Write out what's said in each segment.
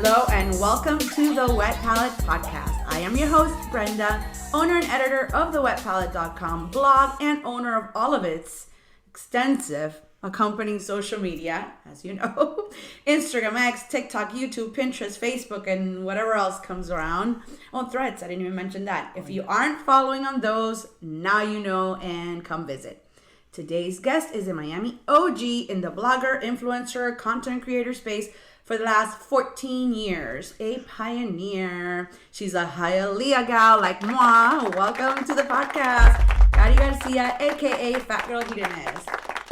Hello and welcome to the Wet Palette Podcast. I am your host, Brenda, owner and editor of the wetpalette.com blog and owner of all of its extensive accompanying social media, as you know, Instagram, X, TikTok, YouTube, Pinterest, Facebook, and whatever else comes around. Oh, Threads, I didn't even mention that. If you aren't following on those, now you know and come visit. Today's guest is a Miami OG in the blogger, influencer, content creator space for the last 14 years. A pioneer. She's a Hialeah gal like moi. Welcome to the podcast, Cari Garcia, aka Fat Girl Hedonist.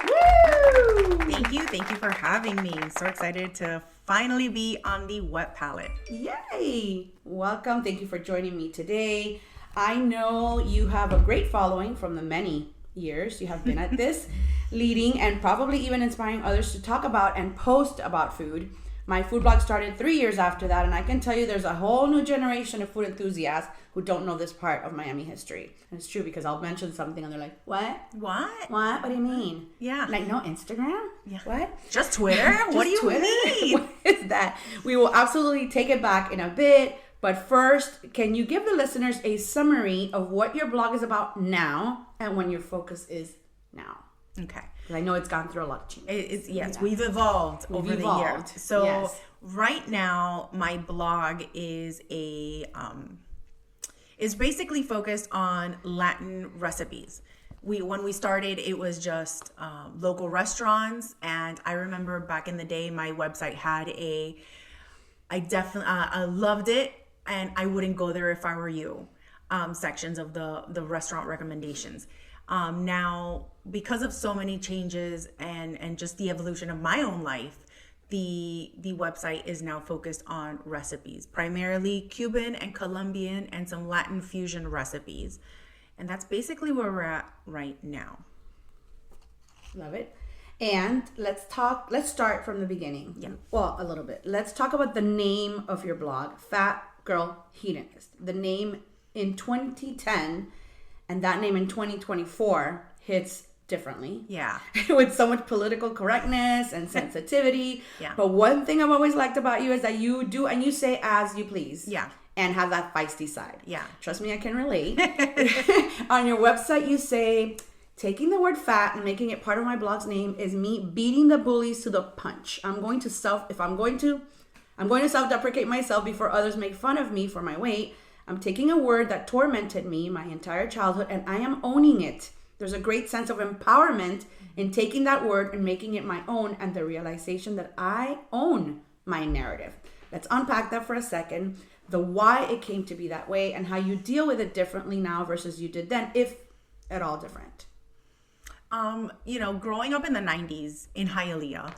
Woo! Thank you for having me. So excited to finally be on the Wet Palette. Yay! Welcome. Thank you for joining me today. I know you have a great following from the many years you have been at this, leading and probably even inspiring others to talk about and post about food. My food blog started 3 years after that, and I can tell you there's a whole new generation of food enthusiasts who don't know this part of Miami history. And it's true because I'll mention something and they're like, What? What do you mean? Yeah. Like, no Instagram? Yeah. What? Just Twitter? What do you Twitter? mean? What is that? We will absolutely take it back in a bit. But first, can you give the listeners a summary of what your blog is about now and when your focus is now? Okay. I know it's gone through a lot of changes. We've evolved over the years. So yes. Right now, my blog is is basically focused on Latin recipes. When we started, it was just local restaurants, and I remember back in the day, my website had I loved it, and I wouldn't go there if I were you. Sections of the restaurant recommendations. Now, because of so many changes and just the evolution of my own life, the website is now focused on recipes, primarily Cuban and Colombian and some Latin fusion recipes. And that's basically where we're at right now. Love it. And let's start from the beginning. Yeah. Well, a little bit. Let's talk about the name of your blog, Fat Girl Hedonist. The name in 2010 and that name in 2024 hits differently. Yeah. With so much political correctness and sensitivity. Yeah. But one thing I've always liked about you is that you do and you say as you please. Yeah. And have that feisty side. Yeah. Trust me, I can relate. On your website, you say, taking the word fat and making it part of my blog's name is me beating the bullies to the punch. I'm going to self-deprecate myself before others make fun of me for my weight. I'm taking a word that tormented me my entire childhood and I am owning it. There's a great sense of empowerment in taking that word and making it my own and the realization that I own my narrative. Let's unpack that for a second. The why it came to be that way and how you deal with it differently now versus you did then, if at all different. Growing up in the 90s in Hialeah,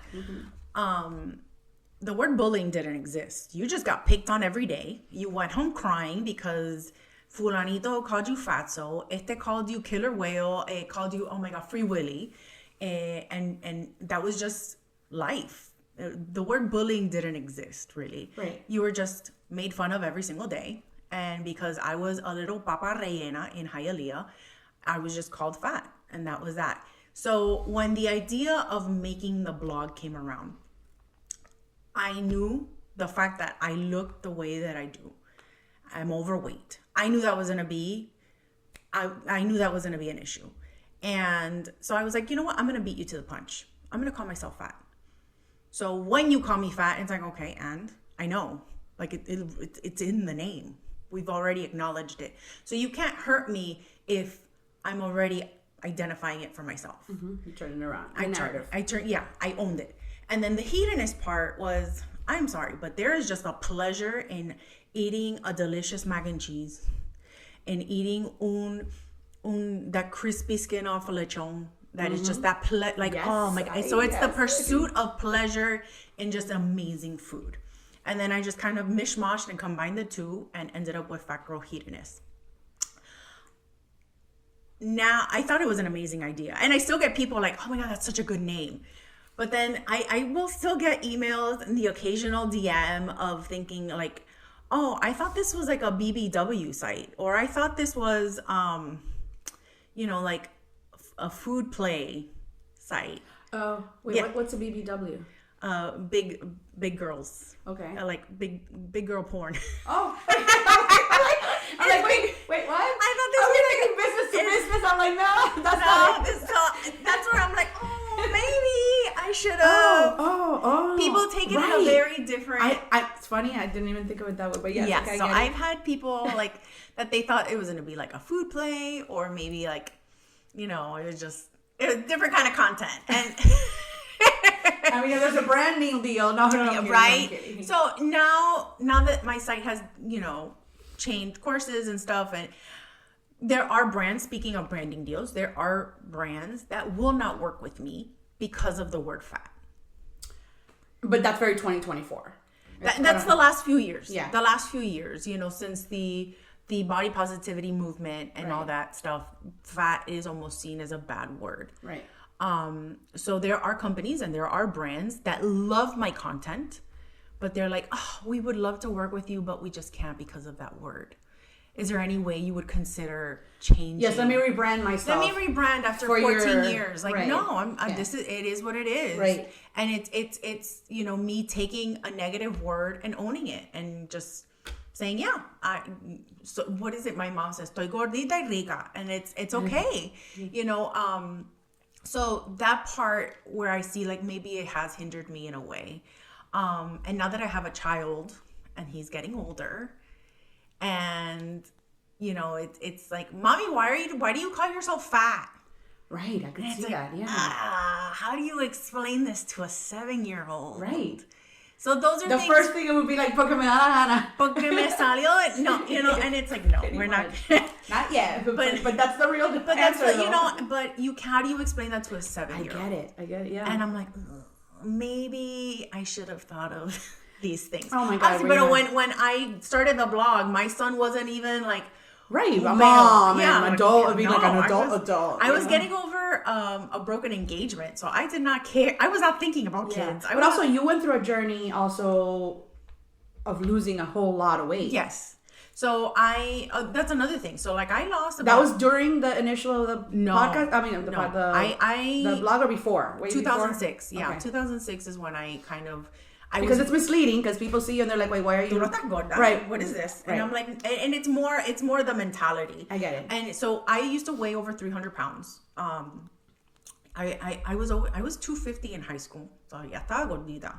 the word bullying didn't exist. You just got picked on every day. You went home crying because Fulanito called you fatso, este called you killer whale, called you, oh my God, Free Willy. And that was just life. The word bullying didn't exist, really. Right. You were just made fun of every single day. And because I was a little papa rellena in Hialeah, I was just called fat. And that was that. So when the idea of making the blog came around, I knew the fact that I looked the way that I do. I'm overweight. I knew that was gonna be an issue. And so I was like, you know what? I'm gonna beat you to the punch. I'm gonna call myself fat. So when you call me fat, it's like, okay, and I know. Like it's in the name. We've already acknowledged it. So you can't hurt me if I'm already identifying it for myself. Mm-hmm. You turn it around. I owned it. And then the hedonist part was, I'm sorry, but there is just a pleasure in eating a delicious mac and cheese and eating that crispy skin off a lechon. That is just that, yes, oh my God. So it's the pursuit of pleasure in just amazing food. And then I just kind of mishmashed and combined the two and ended up with Fat Girl Hedonist. Now, I thought it was an amazing idea. And I still get people like, oh my God, that's such a good name. But then I will still get emails and the occasional DM of thinking like, oh, I thought this was like a BBW site. Or I thought this was, like a food play site. Oh, wait, yeah. What's a BBW? big girls. Okay. Like big girl porn. Oh. I'm like, wait, what? I thought this was like business to business. I'm like, no, that's not it. So that's where I'm like, maybe I should have. Oh. People take it in a very different. It's funny. I didn't even think of it that way, but yes. Yeah. Okay, So I've had people like that. They thought it was going to be like a food play, or maybe like, it was different kind of content. And I mean, there's a branding deal. No, right. So now that my site has, changed courses and stuff, and there are brands, speaking of branding deals, there are brands that will not work with me because of the word fat. But that's very 2024. That's the last few years. Yeah. The last few years, since the body positivity movement and all that stuff, fat is almost seen as a bad word. Right. So there are companies and there are brands that love my content, but they're like, oh, we would love to work with you, but we just can't because of that word. Is there any way you would consider changing? Yes, let me rebrand myself. Let me rebrand after 14 years. Like, right. no, it is what it is. Right. And it's me taking a negative word and owning it and just saying, yeah, so what is it? My mom says, estoy gordita y rica. And it's okay. So that part where I see like maybe it has hindered me in a way. And now that I have a child and he's getting older, and it's like, mommy, why do you call yourself fat? Right, I can see that. Yeah. How do you explain this to a 7-year-old? Right. So those are the things, first thing it would be like, porque me da la gana. Porque me salió. No, and it's like, no, we're not. Not yet, but that's the real But that's what, but how do you explain that to a 7-year-old? I get it, yeah. And I'm like, maybe I should have thought of these things. Oh my God. But when I started the blog, my son wasn't even like, right, a mom yeah, and an adult would be like an adult. I was getting over a broken engagement, so I did not care. I was not thinking about kids. But also, you went through a journey also of losing a whole lot of weight. Yes. So that's another thing. So like I lost about... That was during the initial of the podcast? I mean, the blog or before? 2006. Before? Yeah, Okay. 2006 is when I kind of... Because it's misleading because people see you and they're like, wait, why are you... Right. What is this? Right. And I'm like, and it's more the mentality. I get it. And so I used to weigh over 300 pounds. I was 250 in high school. So ya estaba gordita.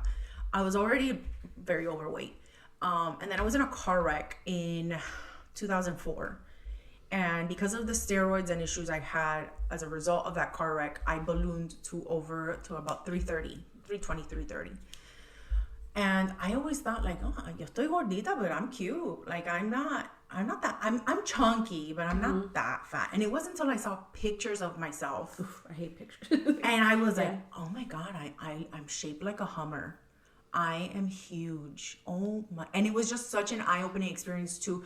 I was already very overweight. And then I was in a car wreck in 2004. And because of the steroids and issues I had as a result of that car wreck, I ballooned to about 330. And I always thought like, oh, yo estoy gordita, but I'm cute. Like I'm not that, I'm chunky, but I'm not that fat. And it wasn't until I saw pictures of myself. Oof, I hate pictures. And I was like, oh my God, I'm shaped like a Hummer. I am huge. Oh my, and it was just such an eye-opening experience to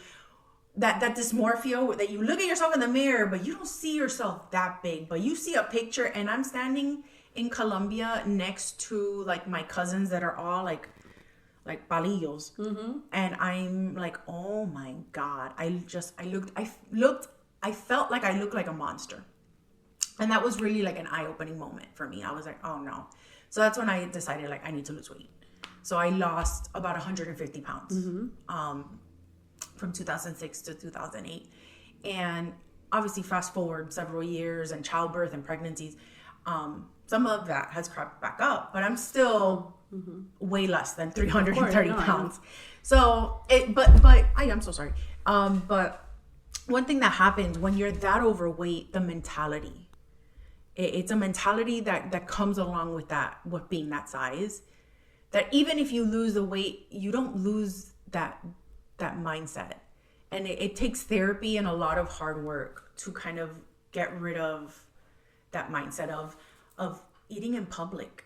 that dysmorphia that you look at yourself in the mirror, but you don't see yourself that big, but you see a picture. And I'm standing in Colombia next to like my cousins that are all like palillos. Mm-hmm. And I'm like, oh my God. I felt like I looked like a monster. And that was really like an eye-opening moment for me. I was like, oh no. So that's when I decided like I need to lose weight. So I lost about 150 pounds from 2006 to 2008. And obviously fast forward several years and childbirth and pregnancies, some of that has crept back up, but I'm still way less than 330 pounds. So I'm so sorry. But one thing that happens when you're that overweight, the mentality, it's a mentality that comes along with that, with being that size, that even if you lose the weight, you don't lose that mindset. And it takes therapy and a lot of hard work to kind of get rid of that mindset of eating in public.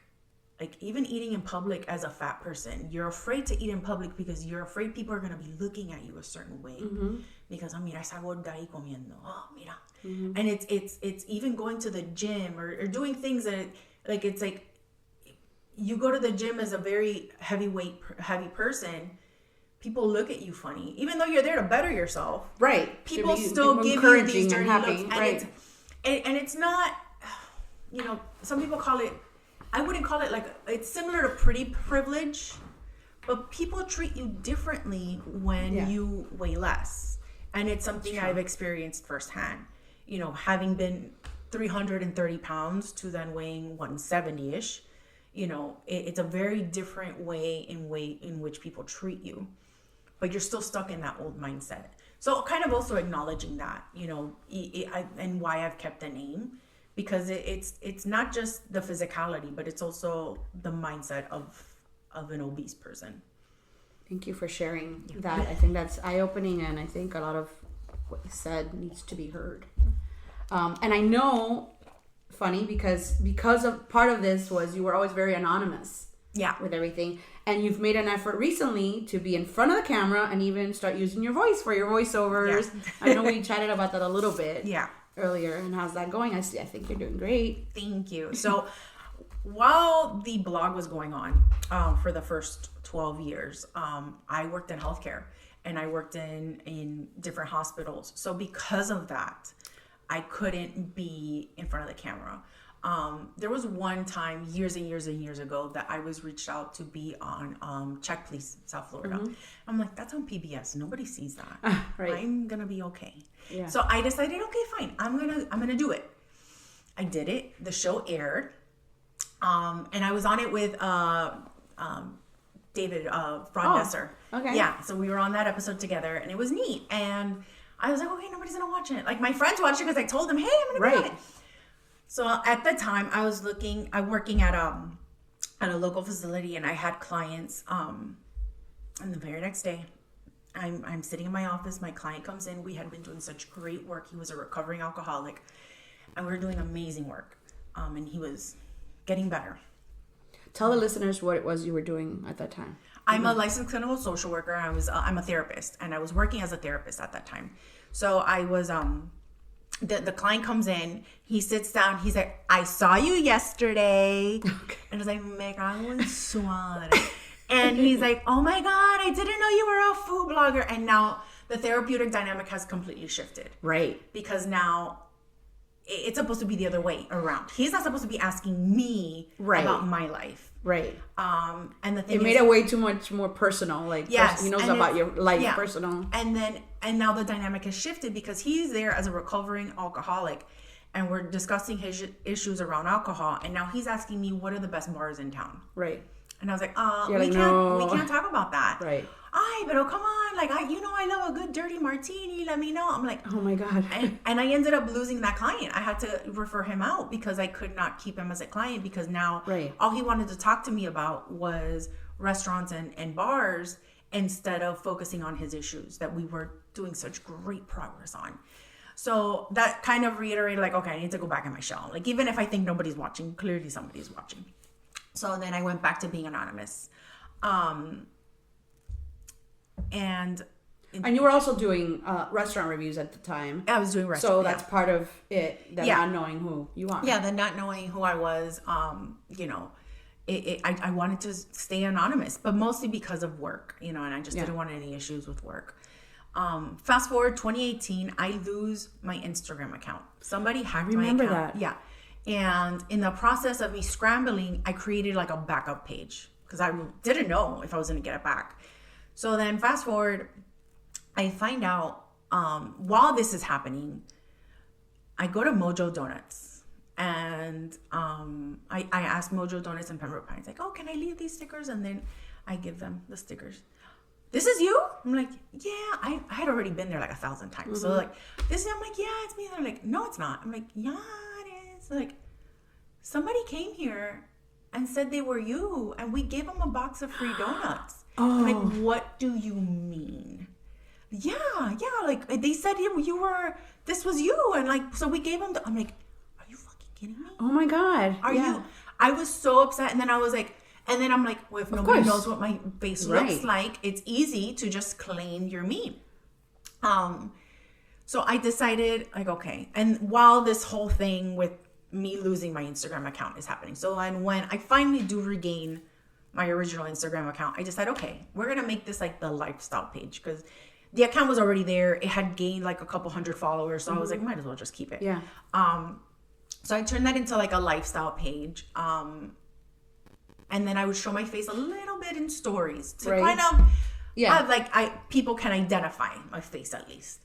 Like even eating in public as a fat person, you're afraid to eat in public because you're afraid people are going to be looking at you a certain way. Because, mira esa gorda ahí comiendo. Oh, mira. And it's even going to the gym or doing things that like, it's like you go to the gym as a very heavy person. People look at you funny, even though you're there to better yourself. Right. People still give you these dirty looks. And it's not, some people call it I wouldn't call it like, it's similar to pretty privilege, but people treat you differently when you weigh less. And it's something I've experienced firsthand. You know, having been 330 pounds to then weighing 170-ish, you know, it's a very different way in which people treat you. But you're still stuck in that old mindset. So kind of also acknowledging that, you know, and why I've kept a name. Because it's not just the physicality, but it's also the mindset of an obese person. Thank you for sharing that. I think that's eye-opening, and I think a lot of what you said needs to be heard. And I know, funny, because of part of this was you were always very anonymous. Yeah. With everything. And you've made an effort recently to be in front of the camera and even start using your voice for your voiceovers. Yeah. I know we chatted about that a little bit. Yeah. Earlier, and how's that going? I think you're doing great. Thank you. So while the blog was going on for the first 12 years, I worked in healthcare and I worked in different hospitals. So because of that, I couldn't be in front of the camera. There was one time years and years and years ago that I was reached out to be on Check Please, South Florida. Mm-hmm. I'm like, that's on PBS. Nobody sees that. Right. I'm gonna be okay. Yeah. So I decided, okay, fine. I'm gonna do it. I did it. The show aired, and I was on it with David Fraudesser. Okay. Yeah. So we were on that episode together, and it was neat. And I was like, okay, nobody's gonna watch it. Like my friends watched it because I told them, hey, I'm gonna be on it. So at the time, I was working at a local facility, and I had clients. And the very next day, I'm sitting in my office. My client comes in. We had been doing such great work. He was a recovering alcoholic, and we were doing amazing work. And he was getting better. Tell the listeners what it was you were doing at that time. I'm a licensed clinical social worker. I'm a therapist, and I was working as a therapist at that time. So I was The client comes in, he sits down, he's like, I saw you yesterday. Okay. And I was like, me cago en su madre. And he's like, oh my God, I didn't know you were a food blogger. And now the therapeutic dynamic has completely shifted. Right. Because now it's supposed to be the other way around. He's not supposed to be asking me about my life. Right. And the thing it made it way too much more personal. Like, yes, he knows about your life, personal. And now the dynamic has shifted because he's there as a recovering alcoholic, and we're discussing his issues around alcohol. And now he's asking me, what are the best bars in town? Right. And I was like, we can't talk about that. Right. Ay, pero come on. Like, I love a good dirty martini. Let me know. I'm like, oh my God. And I ended up losing that client. I had to refer him out because I could not keep him as a client because now all he wanted to talk to me about was restaurants and bars instead of focusing on his issues that we were doing such great progress on. So that kind of reiterated, like, okay, I need to go back in my shell. Like, even if I think nobody's watching, clearly somebody's watching. So then I went back to being anonymous. And you were also doing restaurant reviews at the time. I was doing restaurant. So that's part of it, not knowing who you are. Yeah, the not knowing who I was. I wanted to stay anonymous, but mostly because of work, and I just didn't want any issues with work. Fast forward 2018, I lose my Instagram account. Somebody hacked my account. I remember that. Yeah. And in the process of me scrambling, I created like a backup page because I didn't know if I was going to get it back. So then fast forward, I find out while this is happening, I go to Mojo Donuts and I ask Mojo Donuts in Pembroke Pines, like, oh, can I leave these stickers? And then I give them the stickers. This is you? I'm like, yeah, I had already been there like 1,000 times. Mm-hmm. So like, I'm like, yeah, it's me. They're like, no, it's not. I'm like, yeah, it is. Like, somebody came here and said they were you, and we gave them a box of free donuts. Oh. Like, what do you mean? Yeah, like, they said you were, this was you, and like, so we gave them, I'm like, are you fucking kidding me? Oh my God. Are you? I was so upset, and then I was like, well, if nobody knows what my face looks like, it's easy to just claim you're me. So I decided, like, okay. And while this whole thing with me losing my Instagram account is happening, so when I finally do regain my original Instagram account, I decided, okay, we're going to make this like the lifestyle page because the account was already there. It had gained like a couple hundred followers. So I was like, might as well just keep it. Yeah. So I turned that into like a lifestyle page. and then I would show my face a little bit in stories to Right. kind of Yeah. people can identify my face at least.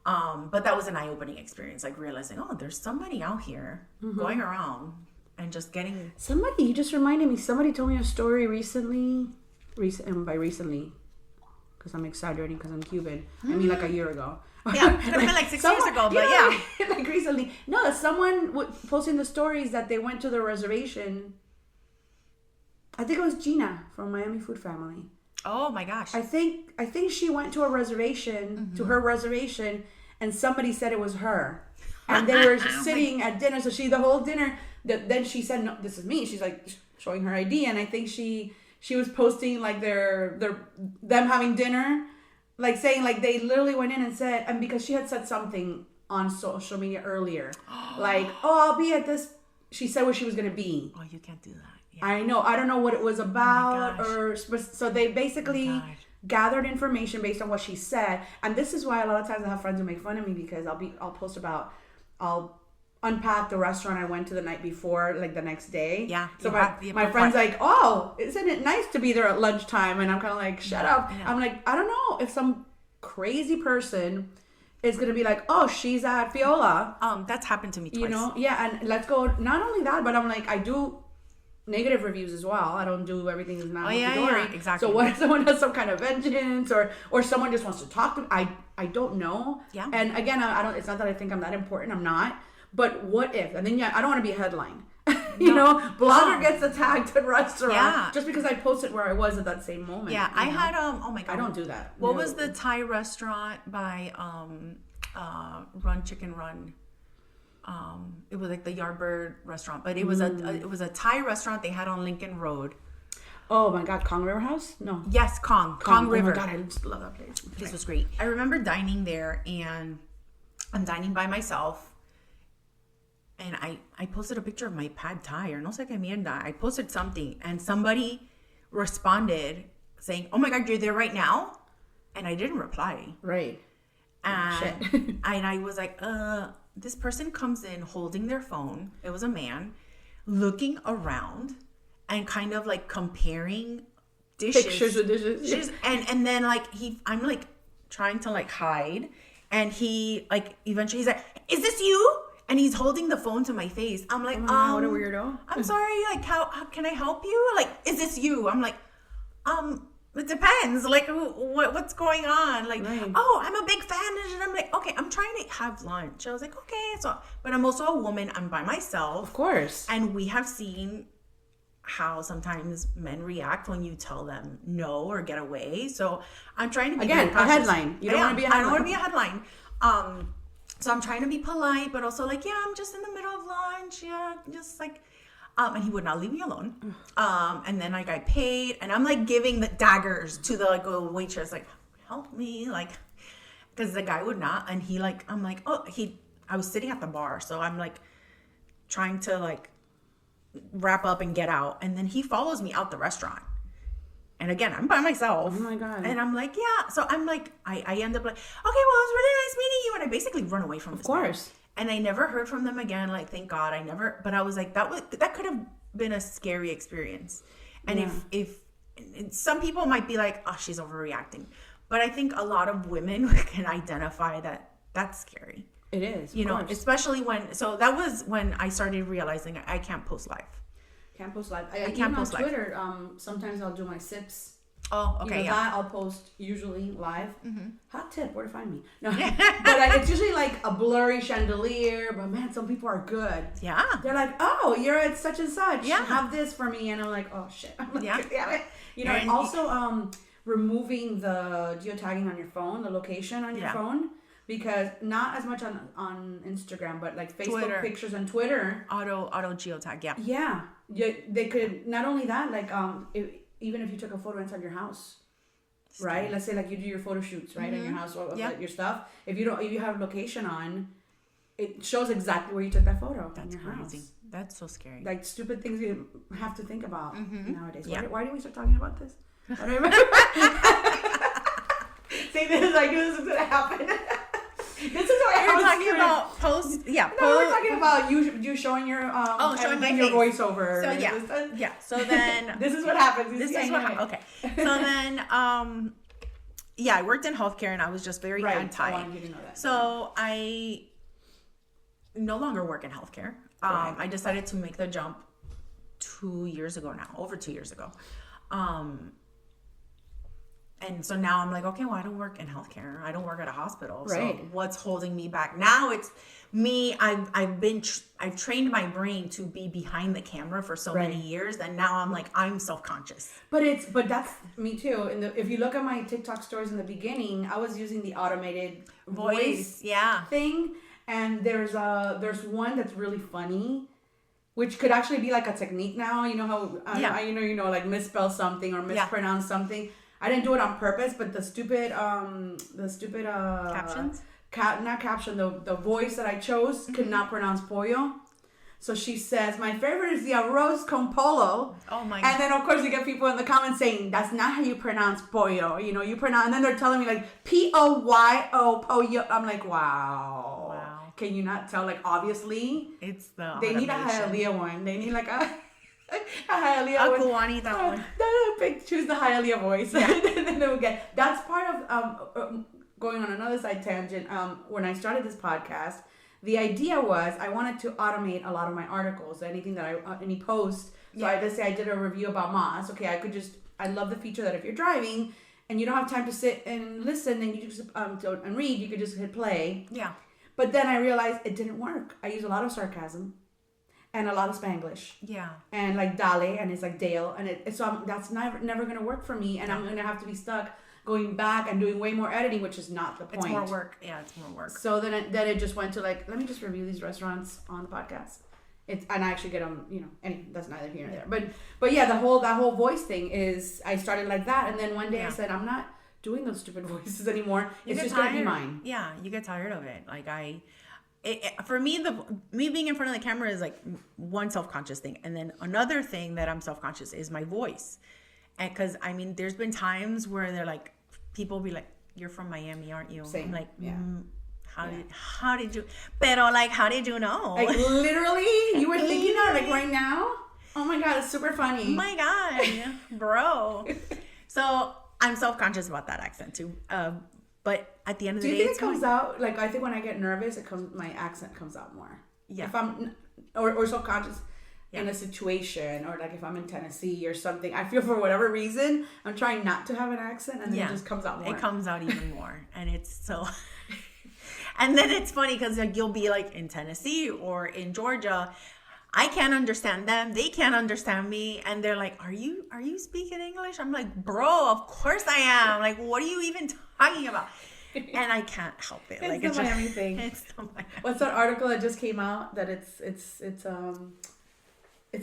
But that was an eye-opening experience, like realizing, oh, there's somebody out here going around and just getting. Somebody, you just reminded me, somebody told me a story recently, and by recently, because I'm exaggerating because I'm Cuban, I mean like a year ago. Yeah, could have been like 6 years ago, but yeah. Like recently. No, someone posting the stories that they went to the reservation. I think it was Gina from Miami Food Family. Oh my gosh. I think she went to a reservation, to her reservation, and somebody said it was her. And they were sitting at dinner, so the whole dinner, then she said, no, this is me. She's like showing her ID, and I think she was posting like them having dinner, like saying like they literally went in and said, and because she had said something on social media earlier, like, oh, I'll be at this, she said where she was going to be. Oh, you can't do that. Yeah. I know. I don't know what it was about, so they basically gathered information based on what she said. And this is why a lot of times I have friends who make fun of me because I'll unpack the restaurant I went to the night before, like the next day. Yeah. So my friend's like, oh, isn't it nice to be there at lunchtime? And I'm kind of like, shut up. I'm like, I don't know if some crazy person is going to be like, oh, she's at Fiola. That's happened to me twice. You know? Yeah. And let's go. Not only that, but I'm like, I do negative reviews as well. I don't do everything is not exactly. So what if someone has some kind of vengeance or someone just wants to talk to me? I don't know. Yeah. And again, I don't. It's not that I think I'm that important. I'm not. But what if? And then I don't want to be a headline. Blogger gets attacked at restaurant just because I posted where I was at that same moment. Yeah, I had oh my god, I don't do that. What was the Thai restaurant by Run Chicken Run? It was like the Yardbird restaurant, but it was a Thai restaurant they had on Lincoln Road. Oh my god, Kong River House? No. Yes, Kong River. Oh my god, I just love that place. This was great. I remember dining there, and I'm dining by myself. And I posted a picture of my pad thai or no sé qué mierda. I posted something and somebody responded saying, oh my God, you're there right now? And I didn't reply. Right. And, and I was like, this person comes in holding their phone. It was a man looking around and kind of like comparing dishes. Pictures of dishes. And then like I'm like trying to like hide. And he like eventually he's like, is this you? And he's holding the phone to my face. I'm like, what a weirdo. I'm sorry, like, how can I help you? Like, is this you? I'm like, it depends. Like, what's going on? Like, oh, I'm a big fan. And I'm like, okay, I'm trying to have lunch. I was like, okay. So, but I'm also a woman. I'm by myself. Of course. And we have seen how sometimes men react when you tell them no or get away. So I'm trying to be a headline. You don't want to be a headline. I don't want to be a headline. So I'm trying to be polite, but also like, yeah, I'm just in the middle of lunch. Yeah, just like, and he would not leave me alone. And then like I paid, and I'm like giving the daggers to the like a waitress, like, help me, like, because the guy would not. And he like, I'm like, I was sitting at the bar, so I'm like trying to like wrap up and get out, and then he follows me out the restaurant. And again, I'm by myself. Oh my God. And I'm like, yeah. So I'm like, I end up like, okay, well, it was really nice meeting you. And I basically run away from this. Of course. Man. And I never heard from them again. Like, thank God but I was like, that could have been a scary experience. And if some people might be like, oh, she's overreacting. But I think a lot of women can identify that that's scary. It is. You know, especially so that was when I started realizing I can't post live. Can't post live. I can't post on Twitter. Sometimes I'll do my sips. Oh, okay. That I'll post usually live. Mm-hmm. Hot tip: where to find me? No, but it's usually like a blurry chandelier. But man, some people are good. Yeah. They're like, oh, you're at such and such. Yeah. Have this for me, and I'm like, oh shit. I'm like, damn it. You know, and also removing the geotagging on your phone, the location on your phone. Because not as much on Instagram, but like Facebook Twitter. Pictures on Twitter. Auto geotag, yeah. Yeah. They could, not only that, like even if you took a photo inside your house, right? Let's say like you do your photo shoots, right, in your house or your stuff. If you have location on, it shows exactly where you took that photo. That's in your crazy. House. That's so scary. Like stupid things you have to think about nowadays. Yeah. Why did we start talking about this? I don't remember. See, this is like this is gonna happen. This is what We're talking about post. Yeah, No, we're talking about you showing your showing my your face. voiceover. So yeah. So then this is what happens. This is what happened. Okay. So then I worked in healthcare and I was just very anti. I wanted you to know that. So I no longer work in healthcare. I decided to make the jump 2 years ago now, over 2 years ago. And so now I'm like, okay, well, I don't work in healthcare. I don't work at a hospital. Right. So what's holding me back? Now it's me. I've trained my brain to be behind the camera for so many years. And now I'm like, I'm self-conscious. But that's me too. And if you look at my TikTok stories in the beginning, I was using the automated voice thing. And there's one that's really funny, which could actually be like a technique now. You know how, like misspell something or mispronounce something. I didn't do it on purpose, but the stupid captions? Not caption, the voice that I chose could not pronounce pollo. So she says, my favorite is the arroz con pollo. Oh my God. And then of course you get people in the comments saying, that's not how you pronounce pollo. You know, and then they're telling me like P-O-Y-O, pollo. I'm like, wow. Can you not tell? Like, obviously. It's the They need a Hialeah one. They need like a Hialeah one. Juanita one. Choose the Hialeah voice. Yeah. And then they will get. That's part of going on another side tangent. When I started this podcast, the idea was I wanted to automate a lot of my articles, anything that any post. So let's say I did a review about Moss. Okay, I love the feature that if you're driving and you don't have time to sit and listen and you just and read, you could just hit play. Yeah. But then I realized it didn't work. I use a lot of sarcasm. And a lot of Spanglish. Yeah. And like Dale, and it's like Dale. And that's never going to work for me. And I'm going to have to be stuck going back and doing way more editing, which is not the point. It's more work. Yeah, it's more work. So then it just went to like, let me just review these restaurants on the podcast. And I actually get them, that's neither here nor there. But yeah, that whole voice thing is, I started like that. And then one day I said, I'm not doing those stupid voices anymore. It's just going to be mine. Yeah, you get tired of it. Like for me, me being in front of the camera is like one self-conscious thing. And then another thing that I'm self-conscious is my voice. And because, there's been times where they're like, people be like, you're from Miami, aren't you? Same. I'm like, how did you, pero like, how did you know? Like literally, you were thinking that like right now? Oh my God, it's super funny. Oh my God, bro. So I'm self-conscious about that accent too. But at the end of the day, do you think it comes out? Like, I think when I get nervous, my accent comes out more. Yeah. If I'm, or self-conscious in a situation, or like if I'm in Tennessee or something, I feel for whatever reason, I'm trying not to have an accent, and then it just comes out more. It comes out even more. And it's so, and then it's funny because like you'll be like in Tennessee or in Georgia, I can't understand them. They can't understand me. And they're like, are you speaking English? I'm like, bro, of course I am. Like, what are you even talking about? And I can't help it. It's like the Miami thing. It's the Miami. What's that article that just came out that it's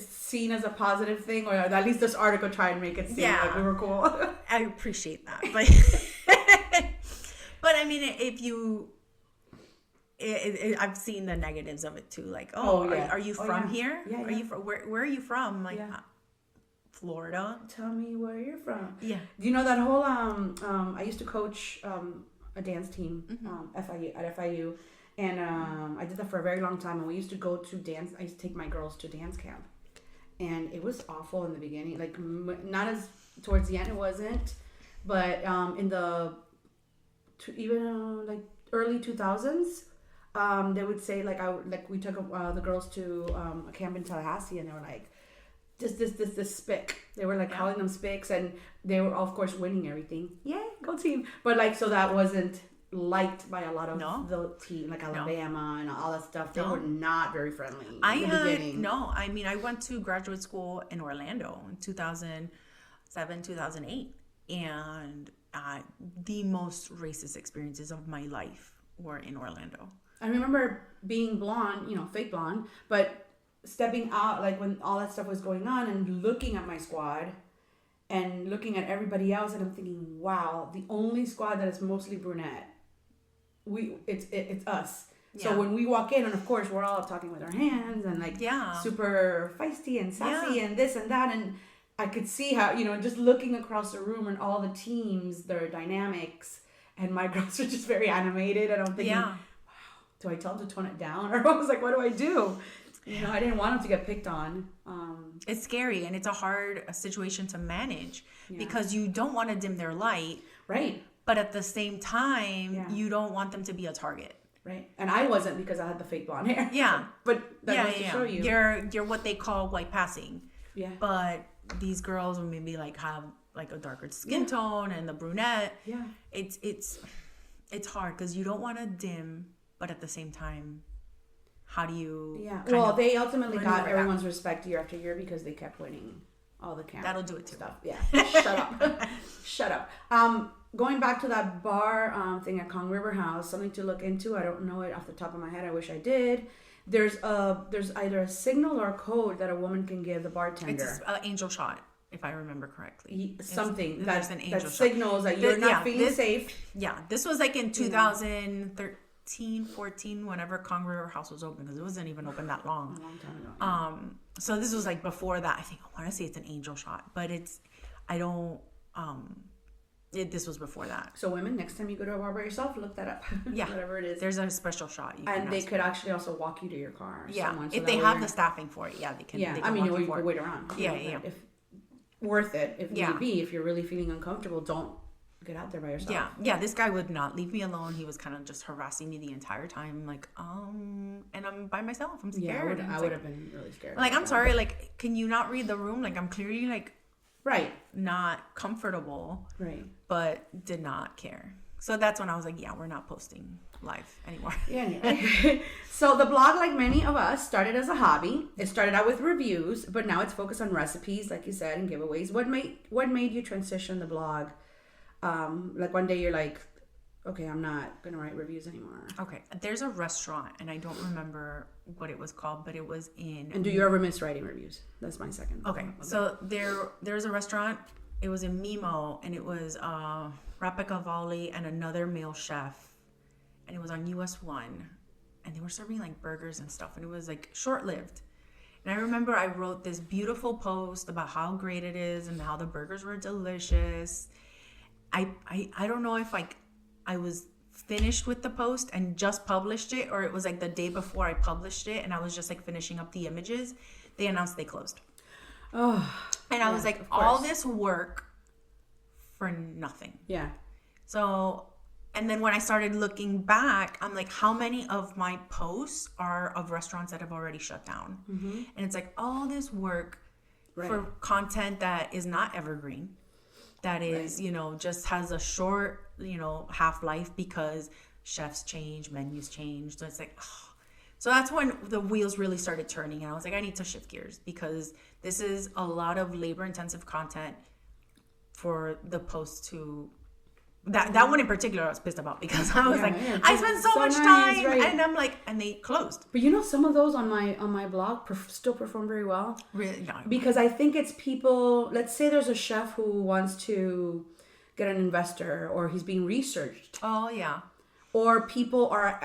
seen as a positive thing, or at least this article tried to make it seem like we were cool. I appreciate that. But if you I've seen the negatives of it too. Like, are you from here? Yeah, Are you from where are you from? Like, Florida. Tell me where you're from. Yeah. Do you know that whole I used to coach a dance team FIU, and I did that for a very long time. And we used to go to dance. I used to take my girls to dance camp, and it was awful in the beginning. Like not as towards the end, it wasn't, but in the even like early 2000s. They would say we took the girls to a camp in Tallahassee, and they were like, this spick. They were like calling them spicks, and they were of course winning everything. Yeah, go team. But so that wasn't liked by a lot of the team, like Alabama and all that stuff. They were not very friendly in the beginning. I went to graduate school in Orlando in 2007, 2008, and the most racist experiences of my life were in Orlando. I remember being blonde, fake blonde, but stepping out, like when all that stuff was going on, and looking at my squad and looking at everybody else, and I'm thinking, wow, the only squad that is mostly brunette, it's us. Yeah. So when we walk in, and of course we're all talking with our hands and super feisty and sassy and this and that, and I could see how, just looking across the room and all the teams, their dynamics, and my girls are just very animated, and I'm thinking, do I tell him to tone it down? Or I was like, what do I do? You know, I didn't want him to get picked on. It's scary, and it's a hard situation to manage because you don't want to dim their light. Right. But at the same time, you don't want them to be a target. Right. And I wasn't, because I had the fake blonde hair. Yeah. But that goes to show you. You're what they call white passing. Yeah. But these girls will maybe like have like a darker skin tone and the brunette. Yeah. It's hard because you don't want to dim, but at the same time, how do you? Yeah. Well, they ultimately got everyone's respect year after year because they kept winning all the cameras. That'll do it too. Stuff. Yeah. Shut up. Shut up. Going back to that bar thing at Kong River House, something to look into. I don't know it off the top of my head. I wish I did. There's either a signal or a code that a woman can give the bartender. It's an angel shot, if I remember correctly. Something there's an angel that shot. Signals that you're not feeling safe. Yeah, this was like in 2013, 14, whenever Kong River House was open, because it wasn't even open that long. A long time ago. Yeah. So this was like before that. I want to say it's an angel shot, but this was before that. So women, next time you go to a bar by yourself, look that up. Yeah. Whatever it is. There's a special shot. And they could actually also walk you to your car. Yeah. If they have the staffing for it, they can. Yeah. They can you could wait around. Yeah. If worth it, if need be. If you're really feeling uncomfortable, don't get out there by yourself. Yeah. This guy would not leave me alone. He was kind of just harassing me the entire time. Like, and I'm by myself. I'm scared. Yeah, I would have been really scared. Like, I'm sorry. Like, can you not read the room? Like, I'm clearly like. Right. Not comfortable. Right. But did not care. So that's when I was like, we're not posting live anymore. Yeah. Anyway. So the blog, like many of us, started as a hobby. It started out with reviews, but now it's focused on recipes, like you said, and giveaways. What made you transition the blog? Like one day you're like, okay, I'm not going to write reviews anymore. Okay. There's a restaurant, and I don't remember what it was called, but it was in... And do you ever miss writing reviews? That's my second. Okay. So there's a restaurant. It was in Mimo, and it was Rapa Cavalli and another male chef. And it was on US 1. And they were serving like burgers and stuff. And it was like short-lived. And I remember I wrote this beautiful post about how great it is and how the burgers were delicious. I don't know if like I was finished with the post and just published it, or it was like the day before I published it and I was just like finishing up the images. They announced they closed. Oh. And I was like, all this work for nothing. Yeah. So, and then when I started looking back, I'm like, how many of my posts are of restaurants that have already shut down? Mm-hmm. And it's like all this work for content that is not evergreen. That is, just has a short, half-life because chefs change, menus change. So it's like, So that's when the wheels really started turning. And I was like, I need to shift gears because this is a lot of labor-intensive content for the post to... That one in particular I was pissed about because I was I spent so much time and I'm like, and they closed. But some of those on my blog still perform very well. Really? No. Because I think it's people, let's say there's a chef who wants to get an investor or he's being researched. Oh, yeah. Or people are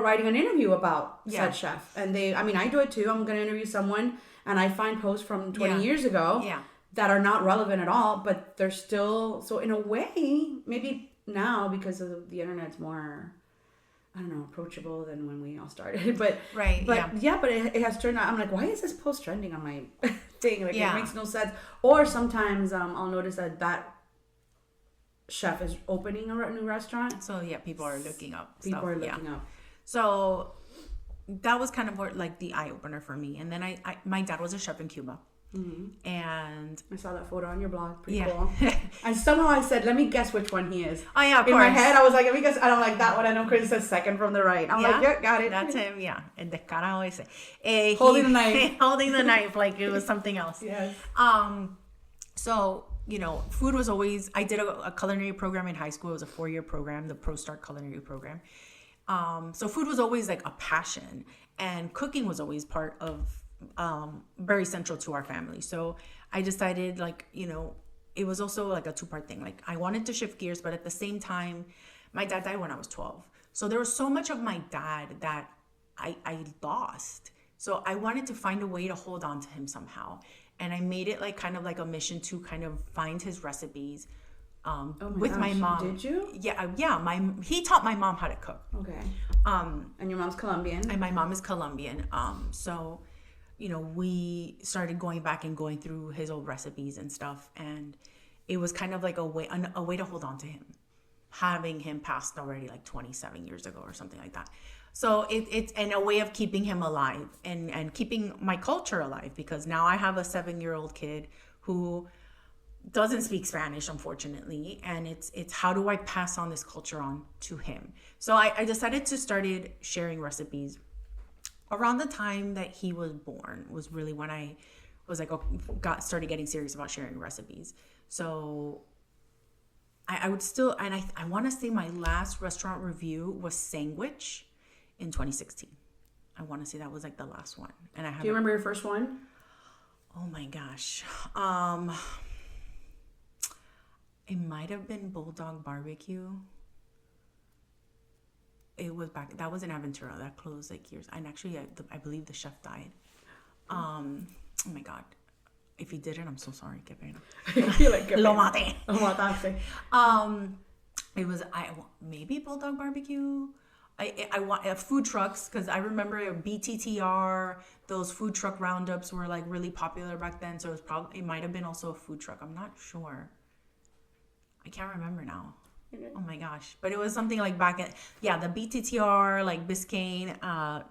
writing an interview about said chef. And I do it too. I'm going to interview someone and I find posts from 20 years ago. Yeah. That are not relevant at all, but they're still... So in a way, maybe now because of the internet's more, I don't know, approachable than when we all started. But it has turned out... I'm like, why is this post trending on my thing? Like, it makes no sense. Or sometimes I'll notice that chef is opening a new restaurant. So people are looking up stuff. People are looking up. So that was kind of like the eye-opener for me. And then my dad was a chef in Cuba. Mm-hmm. And I saw that photo on your blog. Pretty cool. And somehow I said, let me guess which one he is. Oh, yeah, of In course. my head, I was like, let me guess. I don't like that one. I know Chris says second from the right. I'm like, yeah, got it. That's him, yeah. El descarado ese. Holding the knife. Holding the knife like it was something else. Yes. So, food was always... I did a culinary program in high school. It was a 4-year program, the Pro Start Culinary Program. So food was always like a passion. And cooking was always part of... very central to our family. So I decided it was also like a 2-part thing. Like I wanted to shift gears, but at the same time, my dad died when I was 12. So there was so much of my dad that I lost. So I wanted to find a way to hold on to him somehow. And I made it like kind of like a mission to kind of find his recipes, with my mom. Did you? Yeah. He taught my mom how to cook. Okay. And your mom's Colombian. And my mom is Colombian. So, we started going back and going through his old recipes and stuff, and it was kind of like a way to hold on to him, having him passed already like 27 years ago or something like that. So it's in a way of keeping him alive and keeping my culture alive, because now I have a 7-year-old kid who doesn't speak Spanish, unfortunately, and it's how do I pass on this culture on to him? So I decided to started sharing recipes around the time that he was born. Was really when I was like started getting serious about sharing recipes. So I would still, and I want to say my last restaurant review was Sandwich in 2016. I want to say that was like the last one. And Do you remember your first one? Oh my gosh. It might have been Bulldog Barbecue. It was that was in Aventura. That closed like years. And actually, I believe the chef died. Oh my God. If he didn't, I'm so sorry. Qué pena. Lo maté. Lo mataste. It was maybe Bulldog Barbecue. I want food trucks, because I remember BTTR. Those food truck roundups were like really popular back then. So it might have been also a food truck. I'm not sure. I can't remember now. Oh my gosh. But it was something like the BTTR, like Biscayne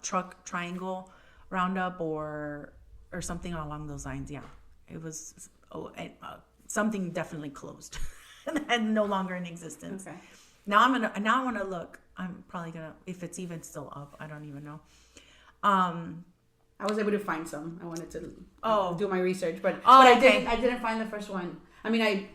truck triangle roundup or something along those lines. Yeah. It was something definitely closed and no longer in existence. Okay. Now I want to look. I'm probably gonna, if it's even still up. I don't even know. I was able to find some. I wanted to do my research, but okay. I didn't find the first one. I mean,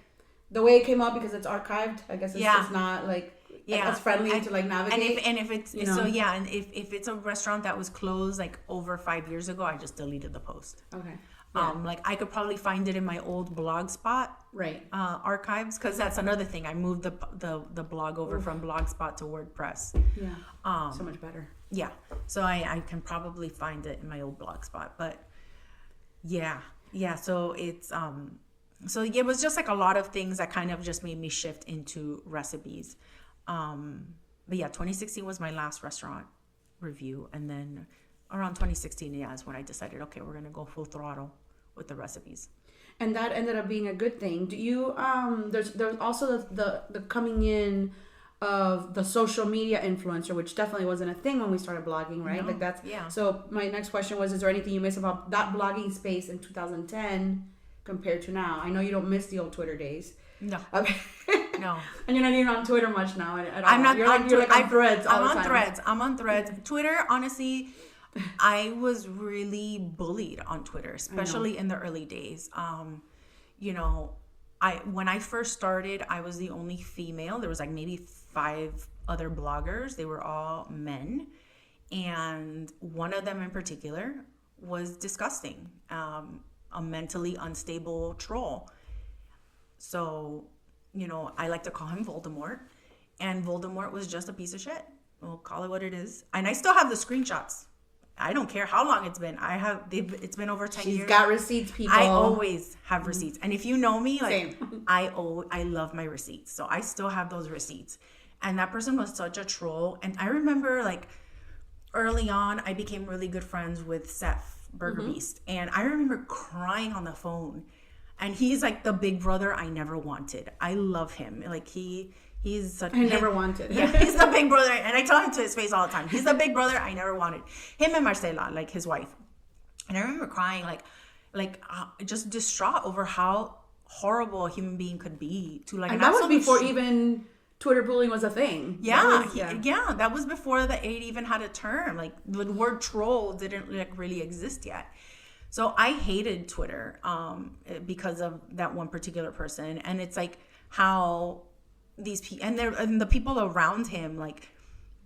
the way it came up, because it's archived, I guess it's just not like as friendly to like navigate. And if it's and if it's a restaurant that was closed like over 5 years ago, I just deleted the post. Okay. Yeah. Like I could probably find it in my old Blogspot archives, because that's another thing. I moved the blog over from Blogspot to WordPress. Yeah. So much better. Yeah. So I can probably find it in my old Blogspot, but yeah. So it's so it was just like a lot of things that kind of just made me shift into recipes. But yeah, 2016 was my last restaurant review, and then around 2016, is when I decided, okay, we're gonna go full throttle with the recipes. And that ended up being a good thing. Do you there's also the coming in of the social media influencer, which definitely wasn't a thing when we started blogging, right? No. Like that's So my next question was, is there anything you miss about that blogging space in 2010 compared to now? I know you don't miss the old Twitter days. No. Okay. No. And you're not even on Twitter much now at all. I'm not. You're like on Threads all the time. I'm on Threads. Twitter, honestly, I was really bullied on Twitter, especially in the early days. When I first started, I was the only female. There was like maybe 5 other bloggers. They were all men, and one of them in particular was disgusting. A mentally unstable troll. So, I like to call him Voldemort, and Voldemort was just a piece of shit. We'll call it what it is. And I still have the screenshots. I don't care how long it's been. It's been over 10 years. She's got receipts, people. I always have receipts. And if you know me, like Same. I love my receipts. So I still have those receipts. And that person was such a troll. And I remember like early on, I became really good friends with Seth Burger Beast. And I remember crying on the phone. And he's like the big brother I never wanted. I love him. Like he's such. I never wanted. Yeah, he's the big brother, and I tell him to his face all the time. He's the big brother I never wanted. Him and Marcela, like his wife. And I remember crying, just distraught over how horrible a human being could be. And that was before even Twitter bullying was a thing. Yeah, that was before it even had a term. Like the word troll didn't like really exist yet. So I hated Twitter because of that one particular person. And it's like how these people, and the people around him, like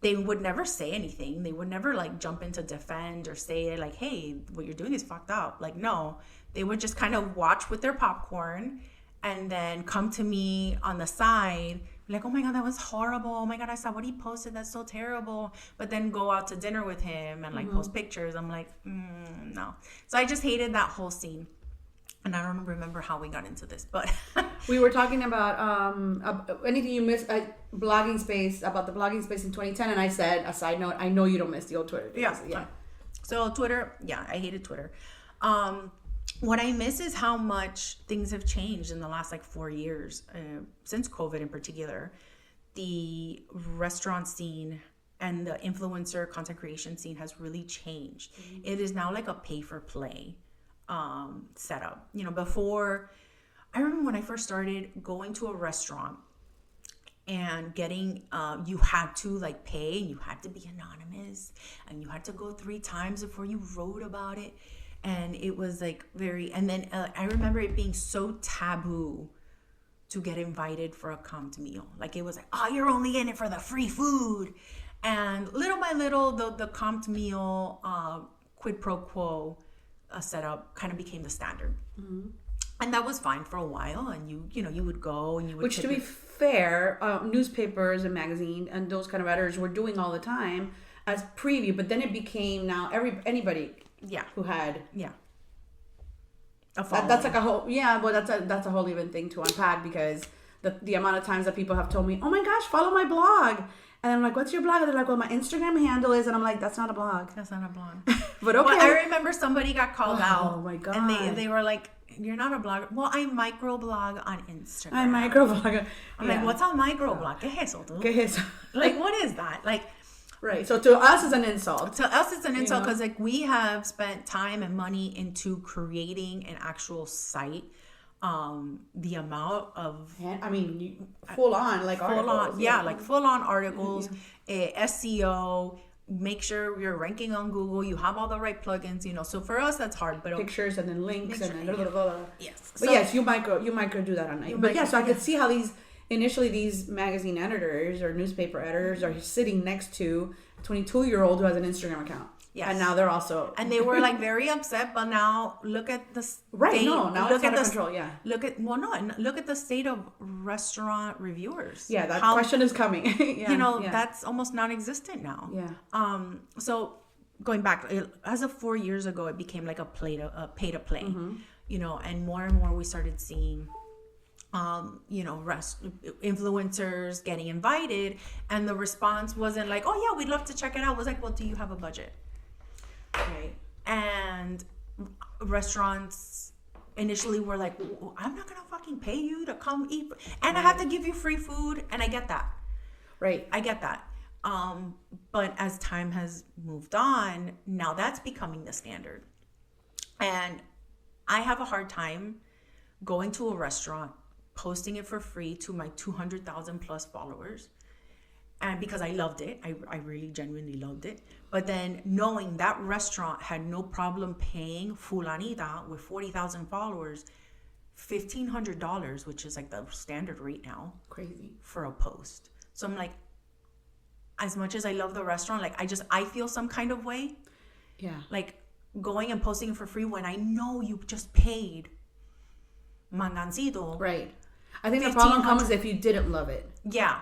they would never say anything. They would never like jump in to defend or say like, hey, what you're doing is fucked up. Like, no, they would just kind of watch with their popcorn and then come to me on the side like, oh my God, that was horrible. Oh my God, I saw what he posted. That's so terrible. But then go out to dinner with him and like post pictures. I'm like, no. So I just hated that whole scene. And I don't remember how we got into this, but we were talking about anything you missed at blogging space, about the blogging space in 2010. And I said, a side note, I know you don't miss the old Twitter days. Yeah. So Twitter, I hated Twitter. What I miss is how much things have changed in the last like 4 years, since COVID in particular. The restaurant scene and the influencer content creation scene has really changed. Mm-hmm. It is now like a pay for play setup. Before, I remember when I first started going to a restaurant and getting, you had to like pay, and you had to be anonymous, and you had to go 3 times before you wrote about it. And it was like and then I remember it being so taboo to get invited for a comped meal. Like it was like, oh, you're only in it for the free food. And little by little, the comped meal quid pro quo setup kind of became the standard. Mm-hmm. And that was fine for a while. And you would go and you would. Which, to be fair, newspapers and magazine and those kind of editors were doing all the time as preview. But then it became now anybody. Yeah. Who had. Yeah. That's like a whole. Yeah, well, that's a whole even thing to unpack, because the amount of times that people have told me, oh my gosh, follow my blog. And I'm like, what's your blog? And they're like, well, my Instagram handle is, and I'm like, that's not a blog. That's not a blog. But okay. Well, I remember somebody got called out. Oh my God. And they were like, you're not a blogger. Well, I microblog on Instagram. I microblog. I'm like, what's a microblog? ¿Qué es eso, tú? ¿Qué es eso? Like, what is that? Like, right. So to us, it's an insult. To us, it's an insult because like we have spent time and money into creating an actual site. The amount of, full on like articles. Like full on articles, SEO. Make sure you're ranking on Google. You have all the right plugins. So for us that's hard. But pictures and then links and then blah, blah, blah. Yes. But yes, you micro do that on night. But yeah, so I could see how these magazine editors or newspaper editors are sitting next to a 22-year-old who has an Instagram account. Yes. And now they're also... And they were like very upset, but now look at the state... Right, now it's out of control, yeah. Look at the state of restaurant reviewers. Yeah, that question is coming. That's almost non-existent now. Yeah. So going back, as of 4 years ago, it became like a pay to play. Mm-hmm. And more we started seeing... influencers getting invited, and the response wasn't like, oh yeah, we'd love to check it out. It was like, well, do you have a budget? Right. And restaurants initially were like, I'm not gonna fucking pay you to come eat, and I have to give you free food, and I get that. Right. I get that. But as time has moved on, now that's becoming the standard. And I have a hard time going to a restaurant, posting it for free to my 200,000 plus followers. And because I loved it, I really genuinely loved it. But then knowing that restaurant had no problem paying fulanita with 40,000 followers $1,500, which is like the standard rate now. Crazy. For a post. So I'm like, as much as I love the restaurant, like I feel some kind of way. Yeah. Like going and posting it for free when I know you just paid mangancito. Right. I think the problem comes if you didn't love it. Yeah.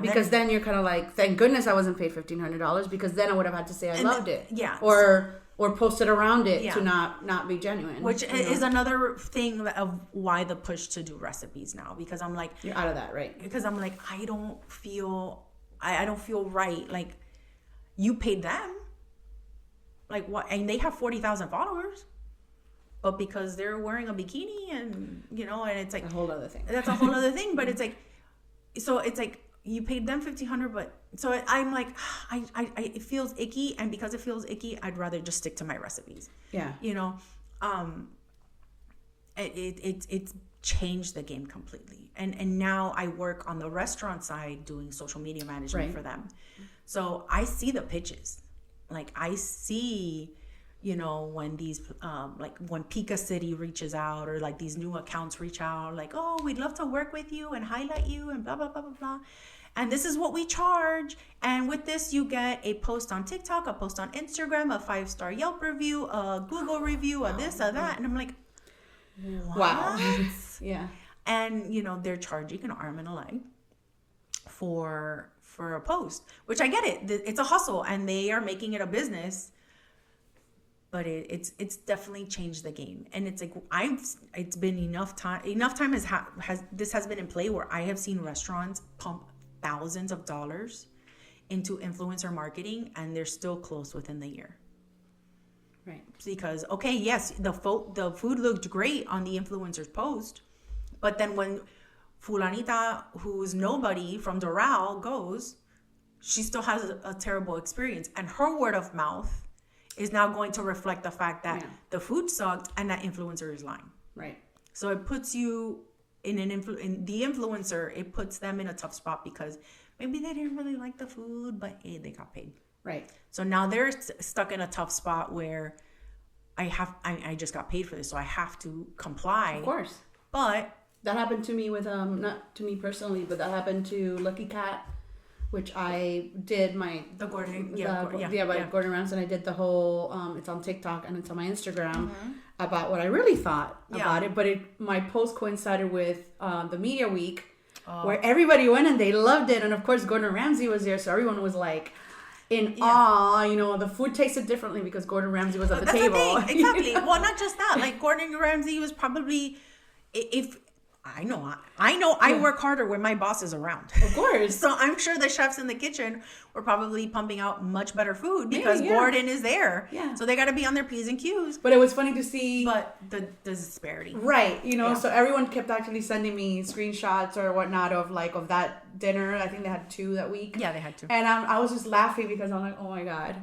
Because then you're kind of like, thank goodness I wasn't paid $1,500, because then I would have had to say I loved it. Yeah. Or post it around it to not be genuine. Which is another thing of why the push to do recipes now, because I'm like, you're out of that, right? Because I'm like, I don't feel right. Like, you paid them. Like, what? And they have 40,000 followers. But because they're wearing a bikini and it's like a whole other thing. That's a whole other thing. But it's like, so it's like you paid them $1,500, but so I'm like, it feels icky, and because it feels icky, I'd rather just stick to my recipes. Yeah. It's changed the game completely, and now I work on the restaurant side doing social media management for them. So I see the pitches, like I see. When these, when Pika City reaches out, or like these new accounts reach out, like, oh, we'd love to work with you and highlight you and blah, blah, blah, blah, blah. And this is what we charge. And with this, you get a post on TikTok, a post on Instagram, a 5-star Yelp review, a Google review, a this, a that. And I'm like, what? Wow. Yeah. And, they're charging an arm and a leg for a post, which I get it. It's a hustle, and they are making it a business. but it's definitely changed the game. And it's like it's been enough time has been in play where I have seen restaurants pump thousands of dollars into influencer marketing, and they're still closed within the year. Right. Because, okay, yes, the food looked great on the influencer's post, but then when Fulanita, who's nobody from Doral, goes, she still has a terrible experience. And her word of mouth is now going to reflect the fact that the food sucked and that influencer is lying. Right. So it puts you in the influencer, it puts them in a tough spot because maybe they didn't really like the food, but hey, they got paid. Right. So now they're stuck in a tough spot where I just got paid for this, so I have to comply. Of course. But that happened to me with not to me personally, but that happened to Lucky Cat, which I did Gordon Gordon Ramsay, and I did the whole it's on TikTok and it's on my Instagram about what I really thought about it. But my post coincided with the media week where everybody went and they loved it, and of course Gordon Ramsay was there, so everyone was like in awe. You know, the food tasted differently because Gordon Ramsay was at the table. The thing. Exactly. Well, not just that. Like Gordon Ramsay was probably, if I know I work harder when my boss is around. Of course. So I'm sure the chefs in the kitchen were probably pumping out much better food because Gordon is there. Yeah. So they got to be on their P's and Q's. But it was funny to see. But the disparity. Right. You know, so everyone kept actually sending me screenshots or whatnot of that dinner. I think they had 2 that week. Yeah, they had 2. And I was just laughing because I'm like, oh my God.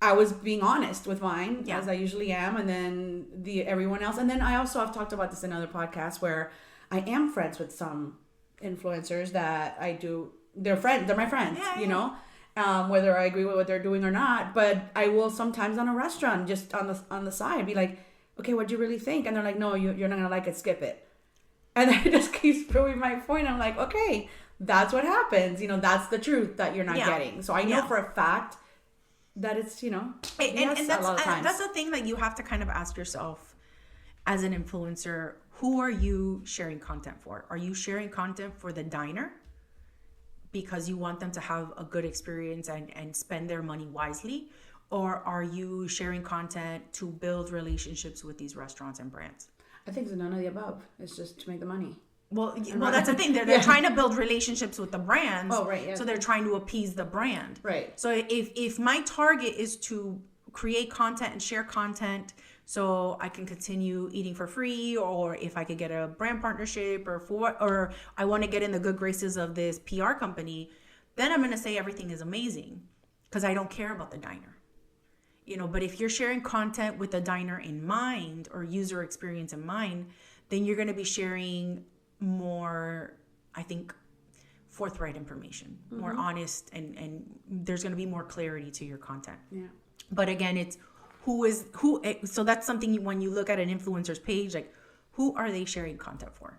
I was being honest with mine, as I usually am, and then everyone else. And then I also have talked about this in other podcasts where I am friends with some influencers that I do. They're my friends, you know, whether I agree with what they're doing or not. But I will sometimes on a restaurant, just on the side, be like, okay, what do you really think? And they're like, no, you're not gonna like it, skip it. And then it just keeps proving my point. I'm like, okay, that's what happens. You know, that's the truth that you're not getting. So I know for a fact that it's, you know, and that's the thing that you have to kind of ask yourself as an influencer, who are you sharing content for? Are you sharing content for the diner because you want them to have a good experience and spend their money wisely? Or are you sharing content to build relationships with these restaurants and brands? I think it's none of the above. It's just to make the money. Well, that's the thing. They're trying to build relationships with the brands. Oh, right. Yeah. So they're trying to appease the brand. Right. So if my target is to create content and share content so I can continue eating for free, or if I could get a brand partnership, or I want to get in the good graces of this PR company, then I'm going to say everything is amazing because I don't care about the diner. You know, but if you're sharing content with the diner in mind or user experience in mind, then you're going to be sharing more, I think, forthright information, more honest, and there's going to be more clarity to your content. Yeah. But again, it's who. So that's something when you look at an influencer's page, like, who are they sharing content for?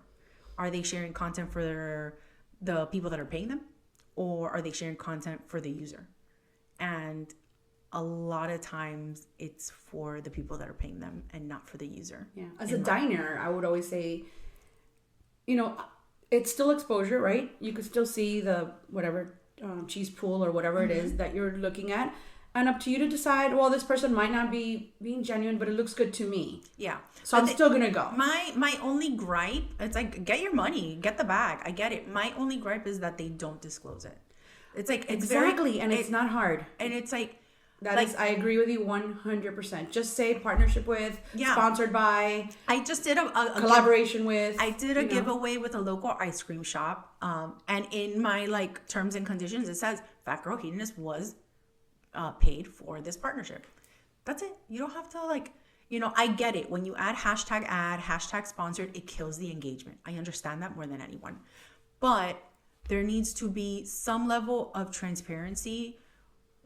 Are they sharing content for the people that are paying them, or are they sharing content for the user? And a lot of times it's for the people that are paying them and not for the user. Yeah. As a diner, I would always say, you know, it's still exposure, right? You could still see the whatever cheese pool or whatever it is that you're looking at, and up to you to decide. Well, this person might not be being genuine, but it looks good to me. Yeah. So I'm still gonna go. My only gripe, it's like, get your money, get the bag. I get it. My only gripe is that they don't disclose it. It's like it's it's not hard, and it's like. I agree with you 100%. Just say partnership with, sponsored by. I just did a collaboration with. I did a giveaway with a local ice cream shop. And in my terms and conditions, it says Fat Girl Hedonist was paid for this partnership. That's it. You don't have to I get it. When you add hashtag sponsored, it kills the engagement. I understand that more than anyone. But there needs to be some level of transparency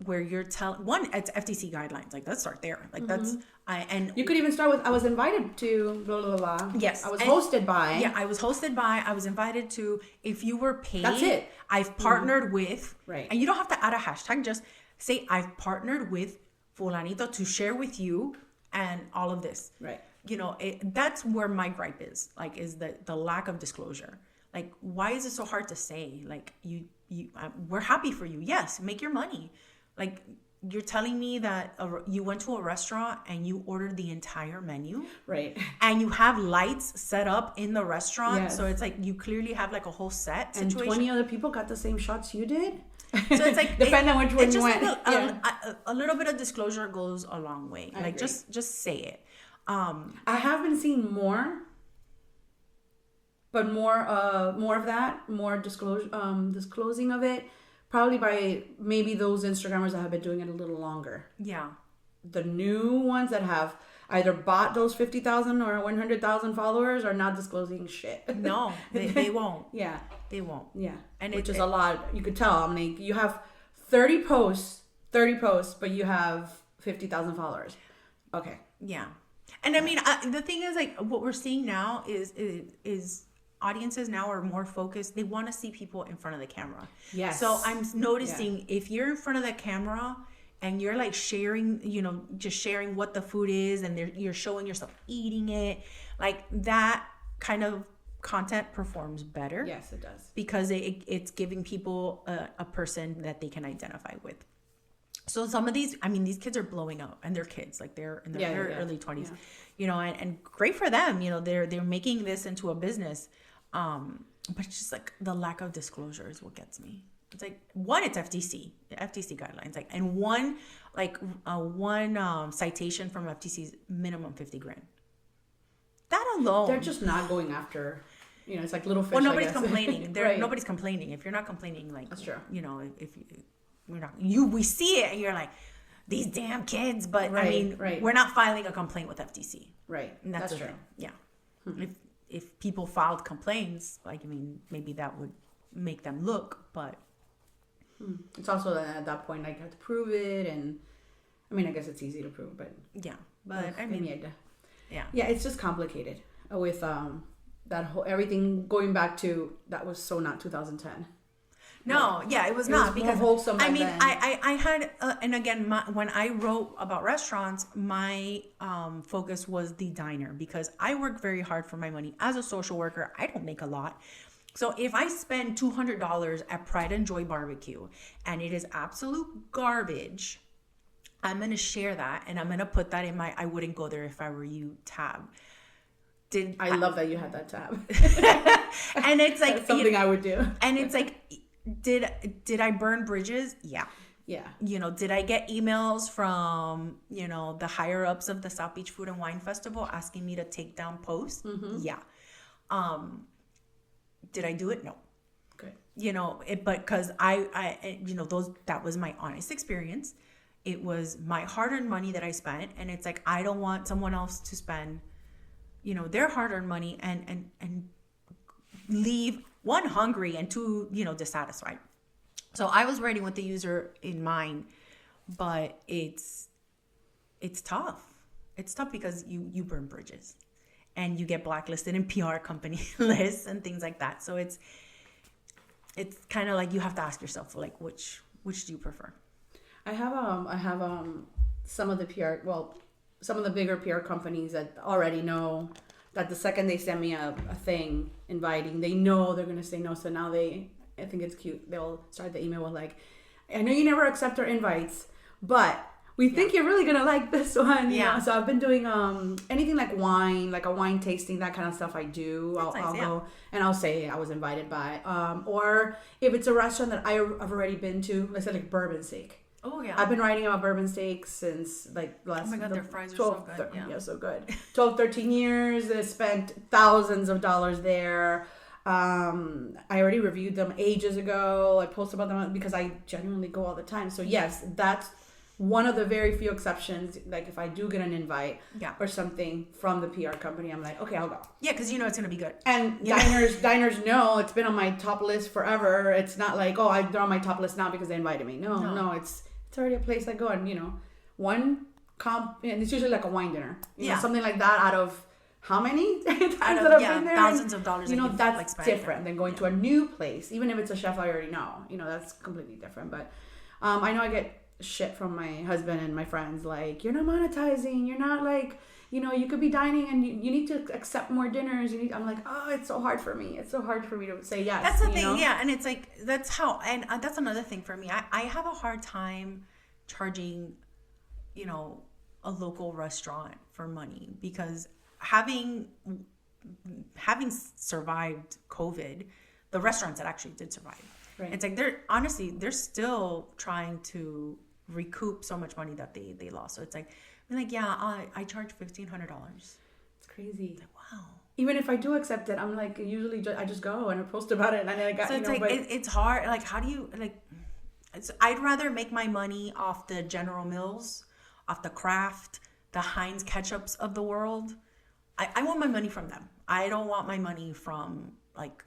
where you're telling it's FTC guidelines. Let's start there. That's and you could even start with I was invited to blah blah blah. Yes, I was hosted by. Yeah, I was hosted by. I was invited to. If you were paid, that's it. I've partnered with. Right, and you don't have to add a hashtag. Just say I've partnered with Fulanito to share with you and all of this. Right. You know, that's where my gripe is. Is the lack of disclosure. Why is it so hard to say? We're happy for you. Yes, make your money. you're telling me that you went to a restaurant and you ordered the entire menu, right? And you have lights set up in the restaurant, Yes. so it's like you clearly have like a whole set And situation. 20 other people got the same shots you did. So it's like depending on which one you went. A little bit of disclosure goes a long way. I Like agree. just say it. I have been seeing more, but more of that, more disclosing of it, probably by maybe those Instagrammers that have been doing it a little longer. Yeah. The new ones that have either bought those 50,000 or 100,000 followers are not disclosing shit. No, they won't. Yeah. They won't. Yeah. And which is a lot. You could tell. I mean, you have 30 posts, but you have 50,000 followers. Okay. Yeah. And I mean, the thing is, like, what we're seeing now is audiences now are more focused. They want to see people in front of the camera. Yes. So I'm noticing if you're in front of the camera and you're like sharing, just sharing what the food is, and you're showing yourself eating it, like that kind of content performs better. Yes, it does. Because it's giving people a person that they can identify with. So some of these kids are blowing up, and they're kids, like they're in their early 20s, and great for them. They're making this into a business. But it's just like the lack of disclosure is what gets me. It's like, one, it's FTC guidelines, like, and one citation from FTC is minimum $50,000. That alone, they're just not going after. It's like little fish. Well, nobody's complaining. Right. Nobody's complaining. If you're not complaining, like, that's true. If we're not, we see it and you're like, these damn kids. But right. We're not filing a complaint with FTC. Right. And that's true. Thing. Yeah. If people filed complaints, maybe that would make them look, but it's also that at that point, like, you have to prove it, and I guess it's easy to prove, but yeah. But yeah, it's just complicated with that whole everything going back to that was so not 2010. No, yeah, it was not, because more wholesome back then. I had and again, when I wrote about restaurants, my focus was the diner, because I work very hard for my money as a social worker. I don't make a lot. So if I spend $200 at Pride and Joy Barbecue and it is absolute garbage, I'm going to share that, and I'm going to put that in my I wouldn't go there if I were you tab. I love that you had that tab. And it's like that's something I would do. And it's like, did I burn bridges? Yeah. Yeah. Did I get emails from, the higher ups of the South Beach Food and Wine Festival asking me to take down posts? Mm-hmm. Yeah. Did I do it? No. Good. But because that was my honest experience. It was my hard-earned money that I spent, and it's like, I don't want someone else to spend, their hard-earned money and leave, one, hungry, and two, dissatisfied. So I was writing with the user in mind, but it's tough. It's tough because you burn bridges, and you get blacklisted in PR company lists and things like that. So it's kind of like you have to ask yourself, like, which do you prefer? I have some of the bigger PR companies that already know that the second they send me a thing inviting, they know they're going to say no. So now I think it's cute. They'll start the email with like, I know you never accept our invites, but we think you're really going to like this one. Yeah. So I've been doing anything like wine, like a wine tasting, that kind of stuff I do. I'll go and I'll say I was invited by, or if it's a restaurant that I've already been to, let's say like Bourbon Steak. Oh, yeah. I've been writing about bourbon steaks since like the last... Oh my God, their fries are 12, so good. Yeah, so good. 12, 13 years. I spent thousands of dollars there. I already reviewed them ages ago. I post about them because I genuinely go all the time. So yes, that's one of the very few exceptions. Like if I do get an invite or something from the PR company, I'm like, okay, I'll go. Yeah, because it's going to be good. And diners know it's been on my top list forever. It's not like, they're on my top list now because they invited me. No, it's already a place I go, and one comp, and it's usually like a wine dinner, something like that. Out of how many times that I've been there, thousands of dollars. That's different than going to a new place, even if it's a chef I already know. That's completely different. But I know I get shit from my husband and my friends, like, you're not monetizing, you're not like, you could be dining and you need to accept more dinners. I'm like, it's so hard for me. It's so hard for me to say yes. That's the thing, yeah. And it's like, that's another thing for me. I have a hard time charging, a local restaurant for money, because having survived COVID, the restaurants that actually did survive. Right. It's like they're still trying to recoup so much money that they lost. So it's like, I'm like, yeah, I charge $1,500. It's crazy. Like, wow. Even if I do accept it, I'm like, usually I just go and I post about it, and I got. So it's it's hard. Like, how do you like? I'd rather make my money off the General Mills, off the Kraft, the Heinz ketchups of the world. I want my money from them. I don't want my money from like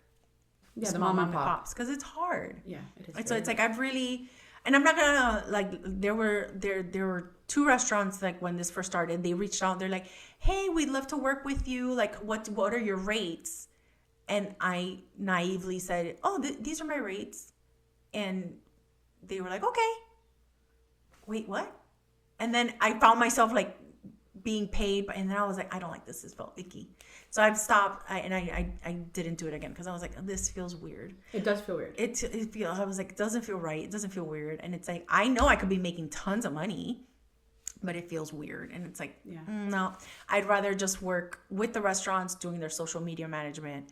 the mom and pops, because it's hard. Yeah, it is. So it's like I've really, and I'm not gonna like. There were 2 restaurants, like when this first started, they reached out. They're like, "Hey, we'd love to work with you. Like, what are your rates?" And I naively said, "Oh, these are my rates," and they were like, "Okay." Wait, what? And then I found myself like being paid, and then I was like, I don't like this. This felt icky. So I've stopped, and I didn't do it again, because I was like, this feels weird. It does feel weird. I was like, it doesn't feel right. It doesn't feel weird. And it's like, I know I could be making tons of money, but it feels weird. And it's like, no, I'd rather just work with the restaurants doing their social media management,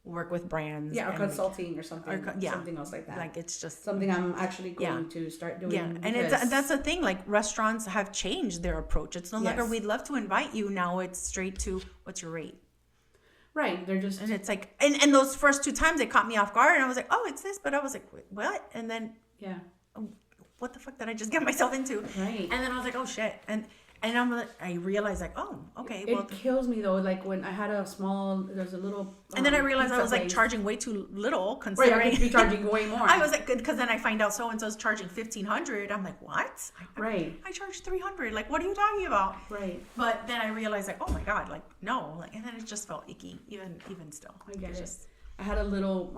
work with brands. Yeah, or consulting or something. Something else like that. Like, it's just something I'm actually going to start doing. Yeah, and that's the thing. Like, restaurants have changed their approach. It's no longer, we'd love to invite you. Now it's straight to, what's your rate? Right. They're just, and it's like, and those first 2 times it caught me off guard, and I was like, oh, it's this, but I was like, wait, what? And then what the fuck did I just get myself into? Right. And then I was like, oh shit. And I realized like, oh, okay. It kills me though. Like when I had there's a little. And then I realized I was like charging way too little, considering. Right, I could be charging way more. I was like, because then I find out so and so's charging $1,500. I'm like, what? I charge $300. Like, what are you talking about? Right. But then I realized like, oh my god, like no, like, and then it just felt icky, even still. I get it. I had a little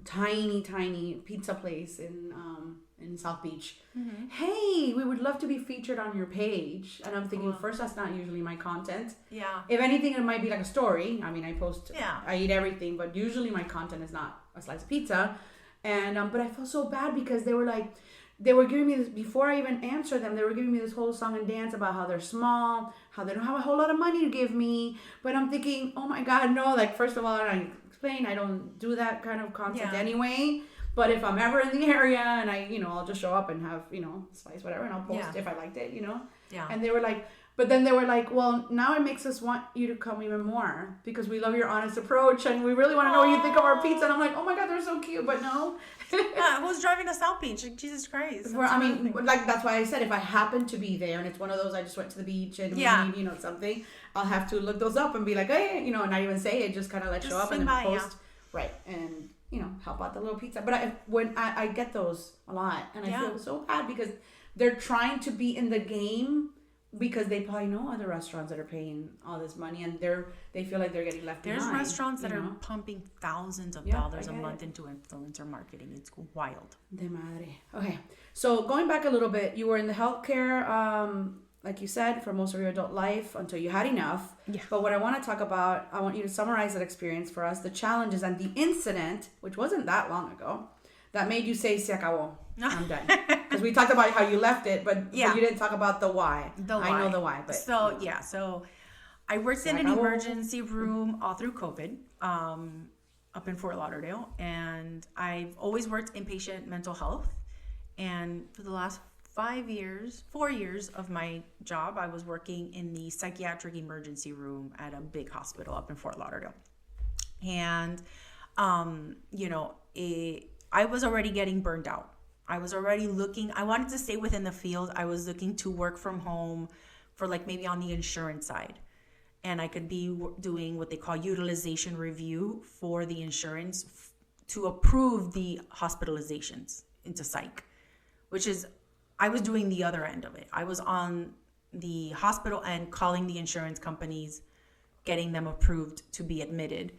tiny pizza place in South Beach. Mm-hmm. Hey, we would love to be featured on your page. And I'm thinking, first, that's not usually my content. Yeah. If anything, it might be like a story. I mean, I post, I eat everything, but usually my content is not a slice of pizza. And but I felt so bad because they were giving me this, before I even answered them, they were giving me this whole song and dance about how they're small, how they don't have a whole lot of money to give me. But I'm thinking, oh my God, no. Like, first of all, I don't do that kind of content anyway. But if I'm ever in the area and I'll just show up and have, slice whatever, and I'll post if I liked it, Yeah. And they were like, but then they were like, well, now it makes us want you to come even more because we love your honest approach and we really want to know what you think of our pizza. And I'm like, oh my God, they're so cute, but no. I was driving to South Beach. Like, Jesus Christ. That's why I said if I happen to be there and it's one of those, I just went to the beach and we need, something, I'll have to look those up and be like, hey, not even say it, just kind of show up and then post. Yeah. Right. And, help out the little pizza. But when I get those a lot and I feel so bad because they're trying to be in the game because they probably know other restaurants that are paying all this money and they feel like they're getting left behind. There's restaurants that are pumping thousands of dollars a month into influencer marketing. It's wild. De madre. Okay. So going back a little bit, you were in the healthcare, like you said, for most of your adult life until you had enough. Yeah. But what I want to talk about, I want you to summarize that experience for us, the challenges and the incident, which wasn't that long ago, that made you say, se acabó. I'm done. Because we talked about how you left it, but you didn't talk about the why. I know the why. But So I worked in an emergency room all through COVID up in Fort Lauderdale. And I've always worked inpatient mental health. And for the last 4 years of my job, I was working in the psychiatric emergency room at a big hospital up in Fort Lauderdale. And, I was already getting burned out. I was already I wanted to stay within the field. I was looking to work from home for maybe on the insurance side. And I could be doing what they call utilization review for the insurance to approve the hospitalizations into psych, which is, I was doing the other end of it. I was on the hospital end, calling the insurance companies, getting them approved to be admitted.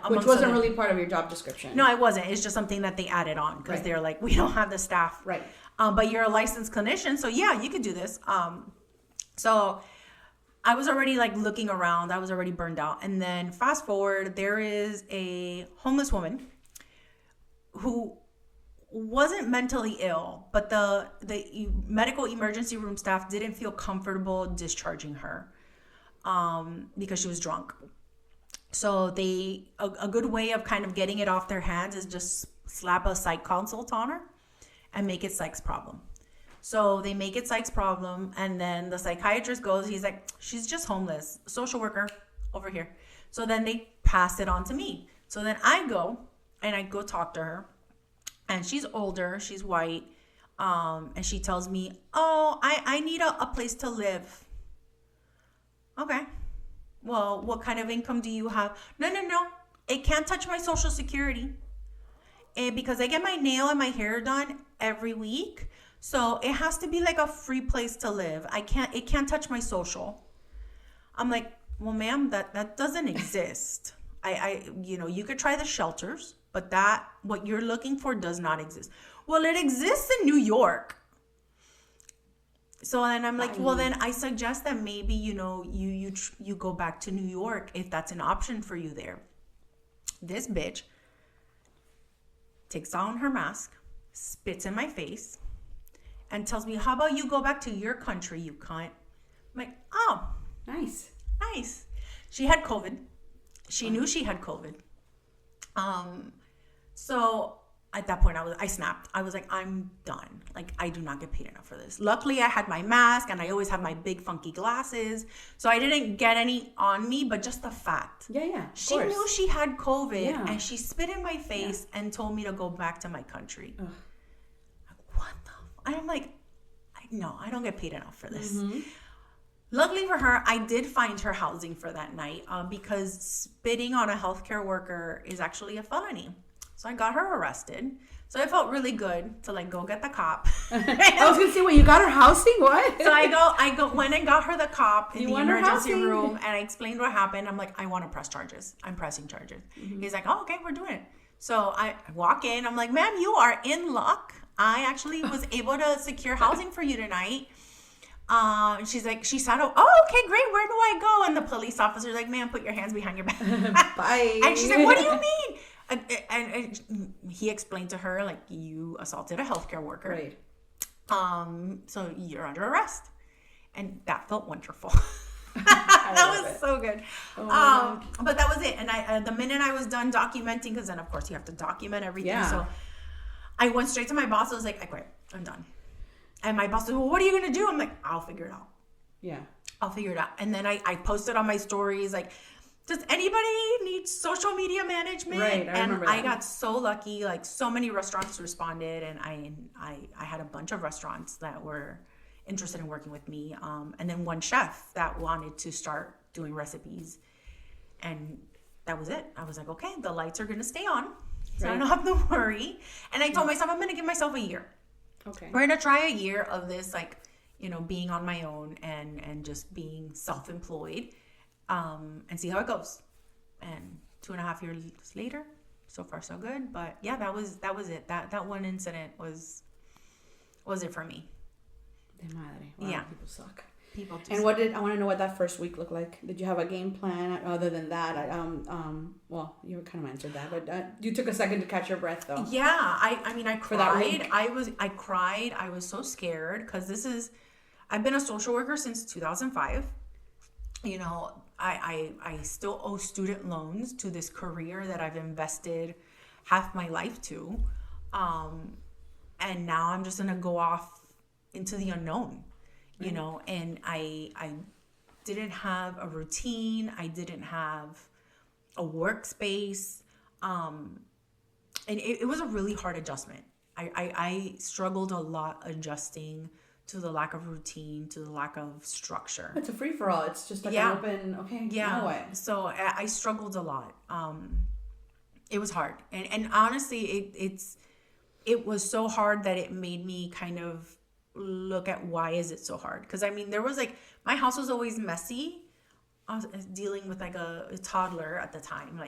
Which wasn't really part of your job description. No, it wasn't. It's just something that they added on because they're like, we don't have the staff. Right. But you're a licensed clinician, so yeah, you could do this. So I was already looking around. I was already burned out. And then fast forward, there is a homeless woman who wasn't mentally ill, but the medical emergency room staff didn't feel comfortable discharging her because she was drunk. So a good way of kind of getting it off their hands is just slap a psych consult on her and make it psych's problem. So they make it psych's problem, and then the psychiatrist goes, he's like, she's just homeless. Social worker over here. So then they pass it on to me. So then I go talk to her, and she's older, she's white, and she tells me, oh, I need a place to live. Okay. Well, what kind of income do you have? No. It can't touch my Social Security. And because I get my nail and my hair done every week. So it has to be like a free place to live. It can't touch my social. I'm like, well, ma'am, that doesn't exist. You could try the shelters, but what you're looking for does not exist. Well, it exists in New York. So then I'm like, well, then I suggest that maybe, you go back to New York if that's an option for you there. This bitch takes on her mask, spits in my face, and tells me, how about you go back to your country, you cunt? I'm like, oh. Nice. She had COVID. She knew she had COVID. So at that point, I snapped. I was like, I'm done. Like, I do not get paid enough for this. Luckily, I had my mask, and I always have my big funky glasses. So I didn't get any on me, but just the fact. Yeah. She knew she had COVID, and she spit in my face and told me to go back to my country. Ugh. What the? I'm like, no, I don't get paid enough for this. Mm-hmm. Luckily for her, I did find her housing for that night because spitting on a healthcare worker is actually a felony. So I got her arrested. So I felt really good to go get the cop. I was gonna say, wait, you got her housing? What? So I went and got her the cop in the emergency room, and I explained what happened. I'm like, I want to press charges. I'm pressing charges. Mm-hmm. He's like, oh, okay, we're doing it. So I walk in. I'm like, ma'am, you are in luck. I actually was able to secure housing for you tonight. She's like, she sat up. Oh, okay, great. Where do I go? And the police officer's like, ma'am, put your hands behind your back. Bye. And she's like, what do you mean? And he explained to her, like, you assaulted a healthcare worker. Right. So you're under arrest. And that felt wonderful. That was so good. Oh, but that was it. And the minute I was done documenting, because then, of course, you have to document everything. Yeah. So I went straight to my boss. I was like, I quit. I'm done. And my boss said, well, what are you going to do? I'm like, I'll figure it out. Yeah. I'll figure it out. And then I posted on my stories, like, does anybody need social media management? Right, I remember that. I got so lucky. Like, so many restaurants responded, and I had a bunch of restaurants that were interested in working with me. And then one chef that wanted to start doing recipes. And that was it. I was like, okay, the lights are going to stay on, so I don't have to worry. And I told myself, I'm going to give myself a year. Okay. We're going to try a year of this, like, being on my own and just being self-employed. And see how it goes. And 2.5 years later, so far so good. But yeah, that was it. That one incident was it for me. De madre. Wow, yeah. People suck. People do. And I want to know what that first week looked like. Did you have a game plan other than that? Well, you kind of answered that, but you took a second to catch your breath, though. Yeah, I mean, I cried. For that week. I cried. I was so scared because I've been a social worker since 2005. I still owe student loans to this career that I've invested half my life to. And now I'm just going to go off into the unknown, and I didn't have a routine. I didn't have a workspace. And it was a really hard adjustment. I struggled a lot adjusting to the lack of routine, to the lack of structure. It's a free-for-all. It's just like an open, okay, now what? So I struggled a lot. It was hard. And honestly, it was so hard that it made me kind of look at why is it so hard. Because, I mean, there was my house was always messy. I was dealing with a toddler at the time.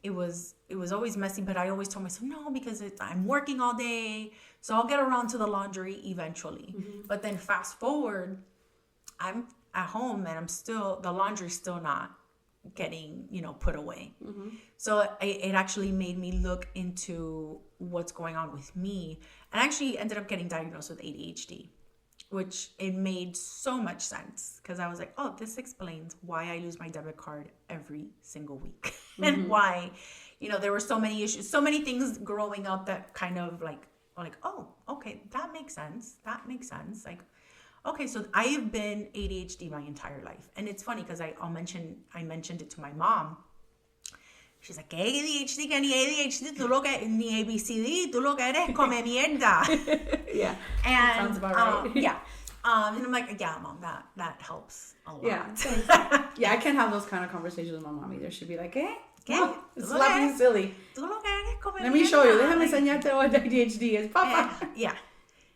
It was always messy, but I always told myself, no, because I'm working all day, so I'll get around to the laundry eventually. Mm-hmm. But then fast forward, I'm at home and the laundry's still not getting, put away. So it actually made me look into what's going on with me, and I actually ended up getting diagnosed with ADHD, which it made so much sense, because I was like, oh, this explains why I lose my debit card every single week and why, there were so many issues, so many things growing up that kind of like, oh, okay, that makes sense. Like, okay, so I have been ADHD my entire life. And it's funny because I mentioned it to my mom. She's like, ¿qué ADHD? Que ni ADHD, tú lo que, ni ABCD, tú lo que eres come mierda. Yeah. And, sounds about right. Yeah. And I'm like, yeah, Mom, that helps a lot. Yeah. Yeah, I can't have those kind of conversations with my mom either. She'd be like, ¿qué? No, it's laughing silly. Tú lo que eres come Let me show you. Déjame enseñarte what ADHD is. Papa. Yeah.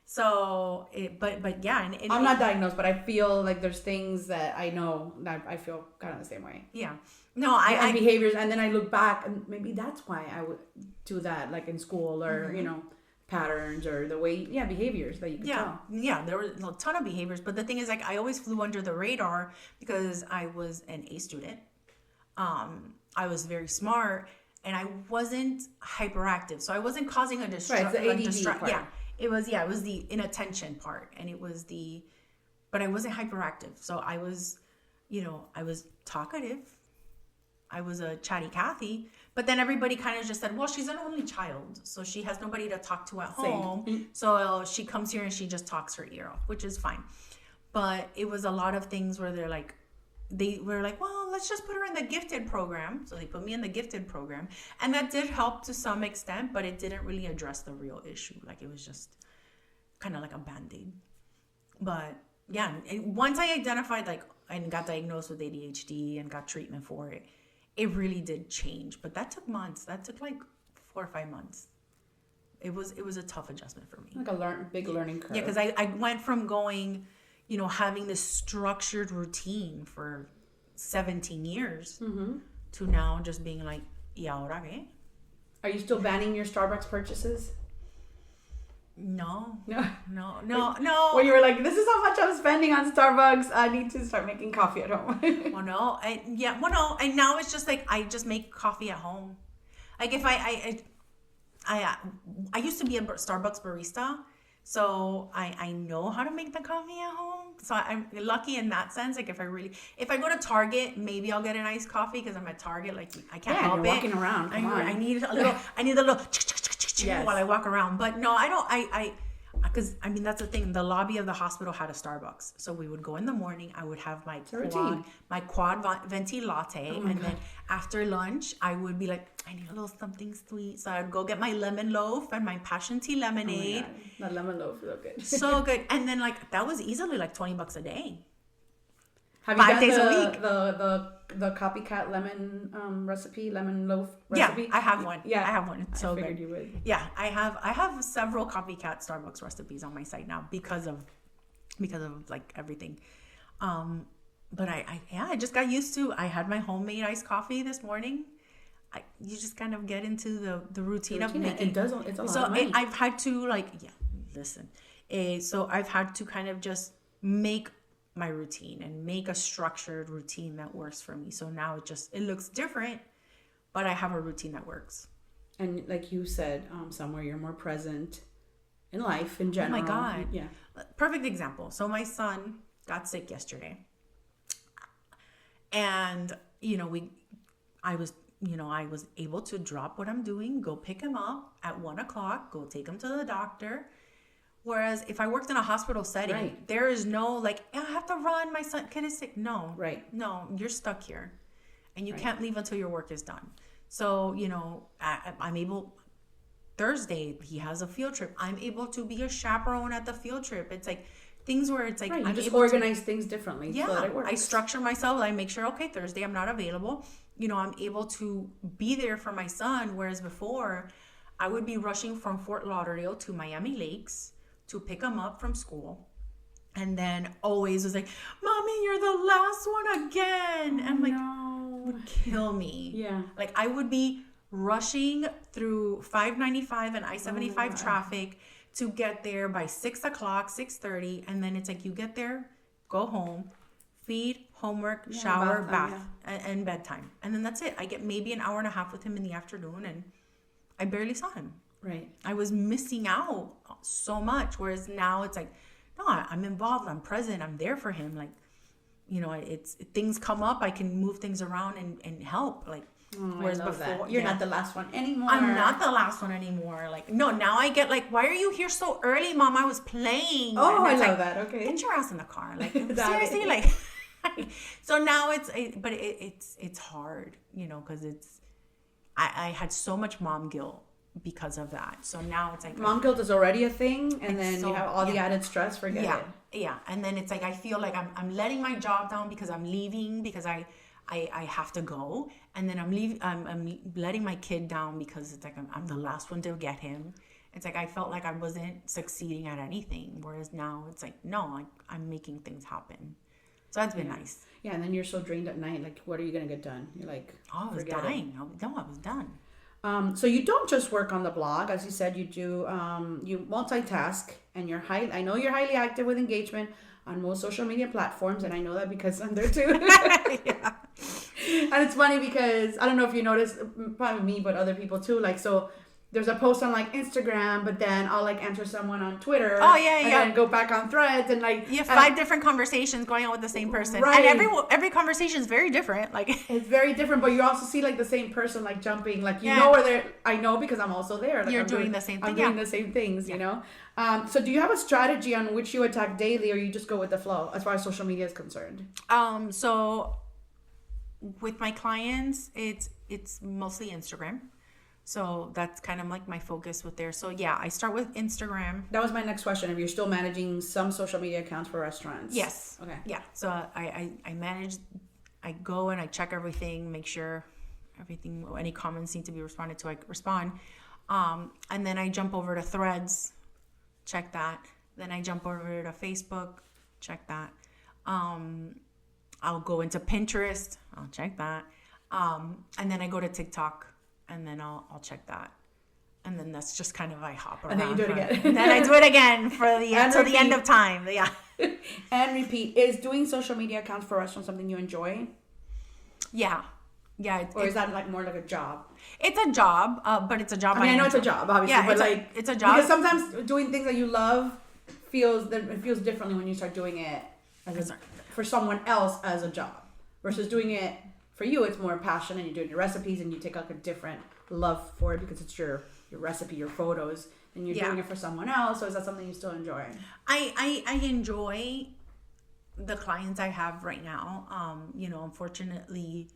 So, but yeah. And I'm not diagnosed, but I feel like there's things that I know that I feel kind of the same way. Yeah. No, and behaviors, and then I look back, and maybe that's why I would do that, like in school, or patterns, or the way, behaviors that you can tell. Yeah, there were a ton of behaviors, but the thing is, like, I always flew under the radar because I was an A student. I was very smart, and I wasn't hyperactive, so I wasn't causing a distraction. Right, it's the ADD part. Yeah, it was the inattention part, and it was but I wasn't hyperactive, so I was talkative. I was a chatty Cathy, but then everybody kind of just said, well, she's an only child, so she has nobody to talk to at home. So she comes here and she just talks her ear off, which is fine. But it was a lot of things where they were like, well, let's just put her in the gifted program. So they put me in the gifted program, and that did help to some extent, but it didn't really address the real issue. Like, it was just kind of like a Band-Aid. But yeah, once I identified and got diagnosed with ADHD and got treatment for it, it really did change. But that took months. That took like 4 or 5 months. It was a tough adjustment for me. Like a big learning curve. Yeah, because I went from going, having this structured routine for 17 years to now just being like, ¿y ahora qué? Are you still banning your Starbucks purchases? No. Well, you were like, this is how much I'm spending on Starbucks. I need to start making coffee at home. Well, no. And now it's just like, I just make coffee at home. Like, if I used to be a Starbucks barista, so I know how to make the coffee at home. So I'm lucky in that sense. Like, if I go to Target, maybe I'll get an iced coffee because I'm at Target. Like, I can't help you're walking around. I need a little yes. while I walk around. But no, I don't. Because that's the thing. The lobby of the hospital had a Starbucks, so we would go in the morning. I would have my quad venti latte, and then after lunch, I would be like, I need a little something sweet, so I'd go get my lemon loaf and my passion tea lemonade. Oh my God. That lemon loaf is so good. So good, and then that was easily like $20 a day. Have you 5 days a week. The copycat lemon loaf recipe? Yeah, I have one. Yeah, I have one. It's so I figured good. You would. Yeah, I have several copycat Starbucks recipes on my site now because of like everything. But I just got used to. I had my homemade iced coffee this morning. You just kind of get into the routine of making. It's a lot of money. I've had to so I've had to kind of just make my routine and make a structured routine that works for me. So now it looks different, but I have a routine that works. And like you said, somewhere you're more present in life in general. Oh my God. Yeah. Perfect example. So my son got sick yesterday. And, I was able to drop what I'm doing, go pick him up at 1:00, go take him to the doctor. Whereas if I worked in a hospital setting, there is no I have to run, my kid is sick. No. Right. No, you're stuck here. And you can't leave until your work is done. So, I'm able, Thursday, he has a field trip. I'm able to be a chaperone at the field trip. It's like things where it's like, I'm just organize things differently. Yeah. So that it works. I structure myself. I make sure, okay, Thursday I'm not available. I'm able to be there for my son. Whereas before I would be rushing from Fort Lauderdale to Miami Lakes to pick him up from school, and then always was like, Mommy, you're the last one again. And I'm like, no. It would kill me. Yeah. Like, I would be rushing through 595 and I-75 traffic to get there by 6:00, 6:30. And then it's like, you get there, go home, feed, homework, shower, bath time, bath, and bedtime. And then that's it. I get maybe an hour and a half with him in the afternoon, and I barely saw him. Right. I was missing out so much. Whereas now it's like, no, I'm involved. I'm present. I'm there for him. Like, you know, it's things come up. I can move things around and help. Like, whereas before, you're not the last one anymore. I'm not the last one anymore. Like, no, now I get like, why are you here so early, Mom? I was playing. Oh, I love like, that. Okay. Get your ass in the car. Like, seriously, like. So now it's hard, you know, because I had so much mom guilt because of that. So now it's like mom guilt is already a thing, and then you have all the added stress. Forget it. Yeah, and then it's like I feel like I'm letting my job down because I'm leaving because I have to go, and then I'm letting my kid down because it's like I'm the last one to get him. It's like I felt like I wasn't succeeding at anything, whereas now it's like no, I'm making things happen. So that's been nice. Yeah, and then you're so drained at night. Like, what are you gonna get done? You're like, I was dying. I was done. So you don't just work on the blog, as you said. You do. You multitask, and I know you're highly active with engagement on most social media platforms, and I know that because I'm there too. Yeah. And it's funny because I don't know if you noticed, probably me, but other people too. Like, so there's a post on like Instagram, but then I'll like answer someone on Twitter. Oh yeah, and then go back on Threads, and like you have 5 different conversations going on with the same person, right. And every conversation is very different. Like it's very different, but you also see like the same person like jumping, like you know where they're. I know because I'm also there. Like, You're doing the same thing. I'm doing the same things, you know. So do you have a strategy on which you attack daily, or you just go with the flow as far as social media is concerned? So with my clients, it's mostly Instagram. So that's kind of like my focus with there. So yeah, I start with Instagram. That was my next question. If you're still managing some social media accounts for restaurants. Yes. Okay. Yeah. So I manage, I go and I check everything, make sure everything, any comments need to be responded to, I respond. And then I jump over to Threads, check that. Then I jump over to Facebook, check that. I'll go into Pinterest, I'll check that. And then I go to TikTok. And then I'll check that, and then that's just kind of I hop around. And then you do it again. And then I do it again for until the end of time. Yeah. And repeat. Is doing social media accounts for restaurants something you enjoy? Yeah. Or is that like more like a job? It's a job, but it's a job. I know it's a job, obviously, but it's a job because sometimes doing things that you love feels differently when you start doing it for someone else as a job versus doing it. For you, it's more passion, and you're doing your recipes, and you take like a different love for it because it's your recipe, your photos, and you're doing it for someone else. So is that something you still enjoy? I enjoy the clients I have right now. You know, unfortunately,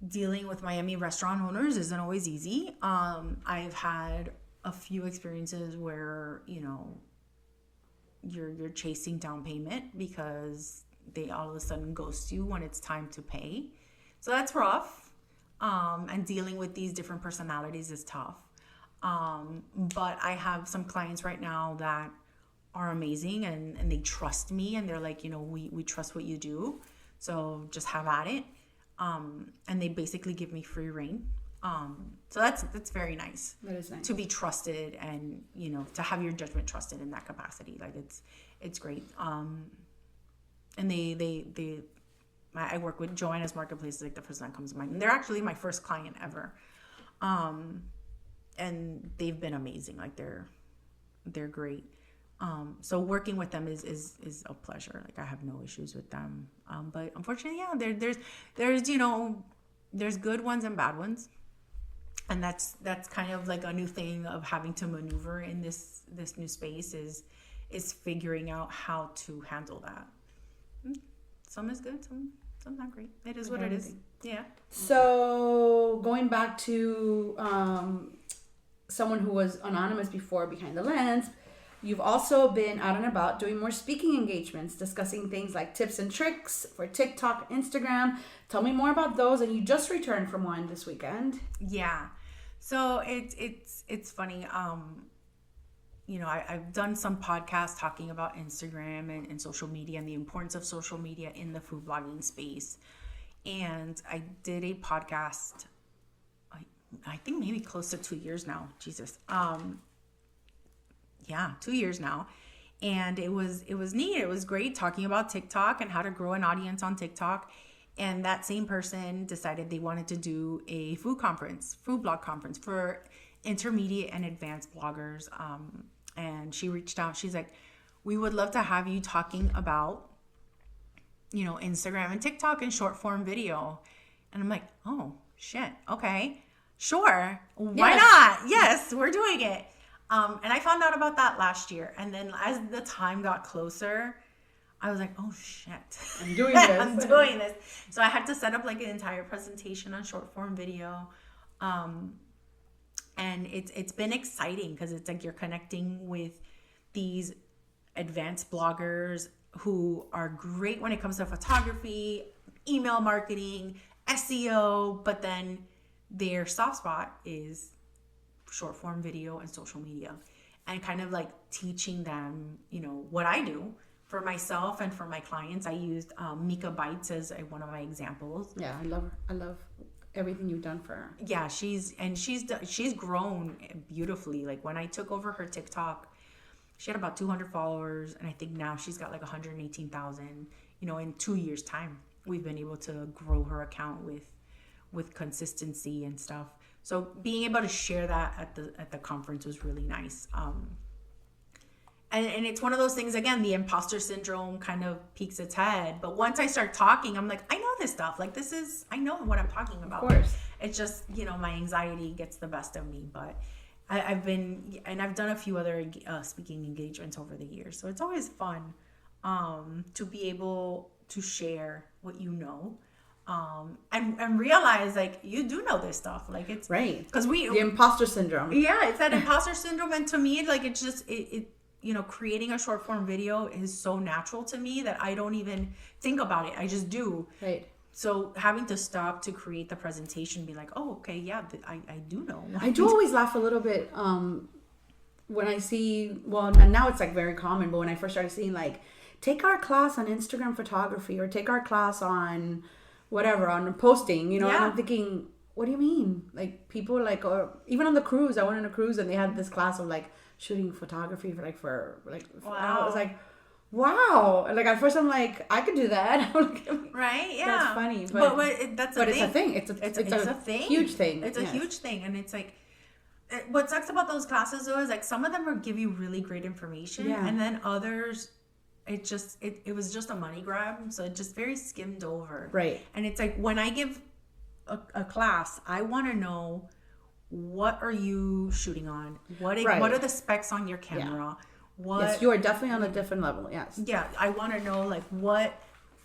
dealing with Miami restaurant owners isn't always easy. I've had a few experiences where, you know, you're chasing down payment because they all of a sudden ghost you when it's time to pay. So that's rough. And dealing with these different personalities is tough. But I have some clients right now that are amazing and they trust me, and they're like, you know, we trust what you do. So just have at it. And they basically give me free reign. So that's very nice. That is nice. To be trusted and, you know, to have your judgment trusted in that capacity. Like it's great. And I work with Joanna's Marketplace, like the first one that comes to mind. And they're actually my first client ever. And they've been amazing. Like they're great. So working with them is a pleasure. Like I have no issues with them. But unfortunately, yeah, there's, you know, there's good ones and bad ones. And that's kind of like a new thing of having to maneuver in this new space is figuring out how to handle that. Some is good, some not great. It is what it is. Yeah. So going back to someone who was anonymous before behind the lens, you've also been out and about doing more speaking engagements, discussing things like tips and tricks for TikTok, Instagram. Tell me more about those. And you just returned from one this weekend. Yeah. So it's funny. You know, I've done some podcasts talking about Instagram and social media and the importance of social media in the food blogging space. And I did a podcast, I think maybe close to 2 years now. Jesus. 2 years now. And it was neat. It was great talking about TikTok and how to grow an audience on TikTok. And that same person decided they wanted to do a food blog conference for intermediate and advanced bloggers. And she reached out. She's like, we would love to have you talking about, Instagram and TikTok and short form video. And I'm like, oh, shit. Okay, sure. Why not? Yes, we're doing it. And I found out about that last year. And then as the time got closer, I was like, oh shit, I'm doing this. I'm doing this. So I had to set up like an entire presentation on short form video. And it's been exciting because it's like you're connecting with these advanced bloggers who are great when it comes to photography, email marketing, SEO, but then their soft spot is short form video and social media, and kind of like teaching them, what I do for myself and for my clients. I used Mika Bites as one of my examples. Yeah, I love her. I love everything you've done for her. Yeah, she's grown beautifully. Like when I took over her TikTok, she had about 200 followers, and I think now she's got like 118,000. In 2 years' time, we've been able to grow her account with consistency and stuff. So being able to share that at the conference was really nice. And it's one of those things, again, the imposter syndrome kind of peeks its head. But once I start talking, I'm like, I know this stuff. Like I know what I'm talking about. Of course. It's just, my anxiety gets the best of me. But I've done a few other speaking engagements over the years. So it's always fun to be able to share what you know. And realize like you do know this stuff, like it's right, because the imposter syndrome. Yeah, it's that imposter syndrome, and to me, like it's just creating a short form video is so natural to me that I don't even think about it. I just do. Right. So having to stop to create the presentation, be like, oh, okay, yeah, I do know. I do always laugh a little bit when I see, well, now it's like very common, but when I first started seeing like, take our class on Instagram photography or take our class on whatever, on posting, and I'm thinking, what do you mean? Like people like, or even on the cruise, I went on a cruise and they had this class of like shooting photography for wow. I was like, wow. And like at first I'm like, I could do that. Right? Yeah. That's funny. But it's a thing. It's a thing. Huge thing. It's a huge thing. And it's like, what sucks about those classes though is like some of them will give you really great information, and then others, it was just a money grab, so it just very skimmed over. Right. And it's like when I give a class, I want to know, what are you shooting on? What are the specs on your camera? Yeah. Yes, you are definitely on a different level. Yes. Yeah, I want to know like what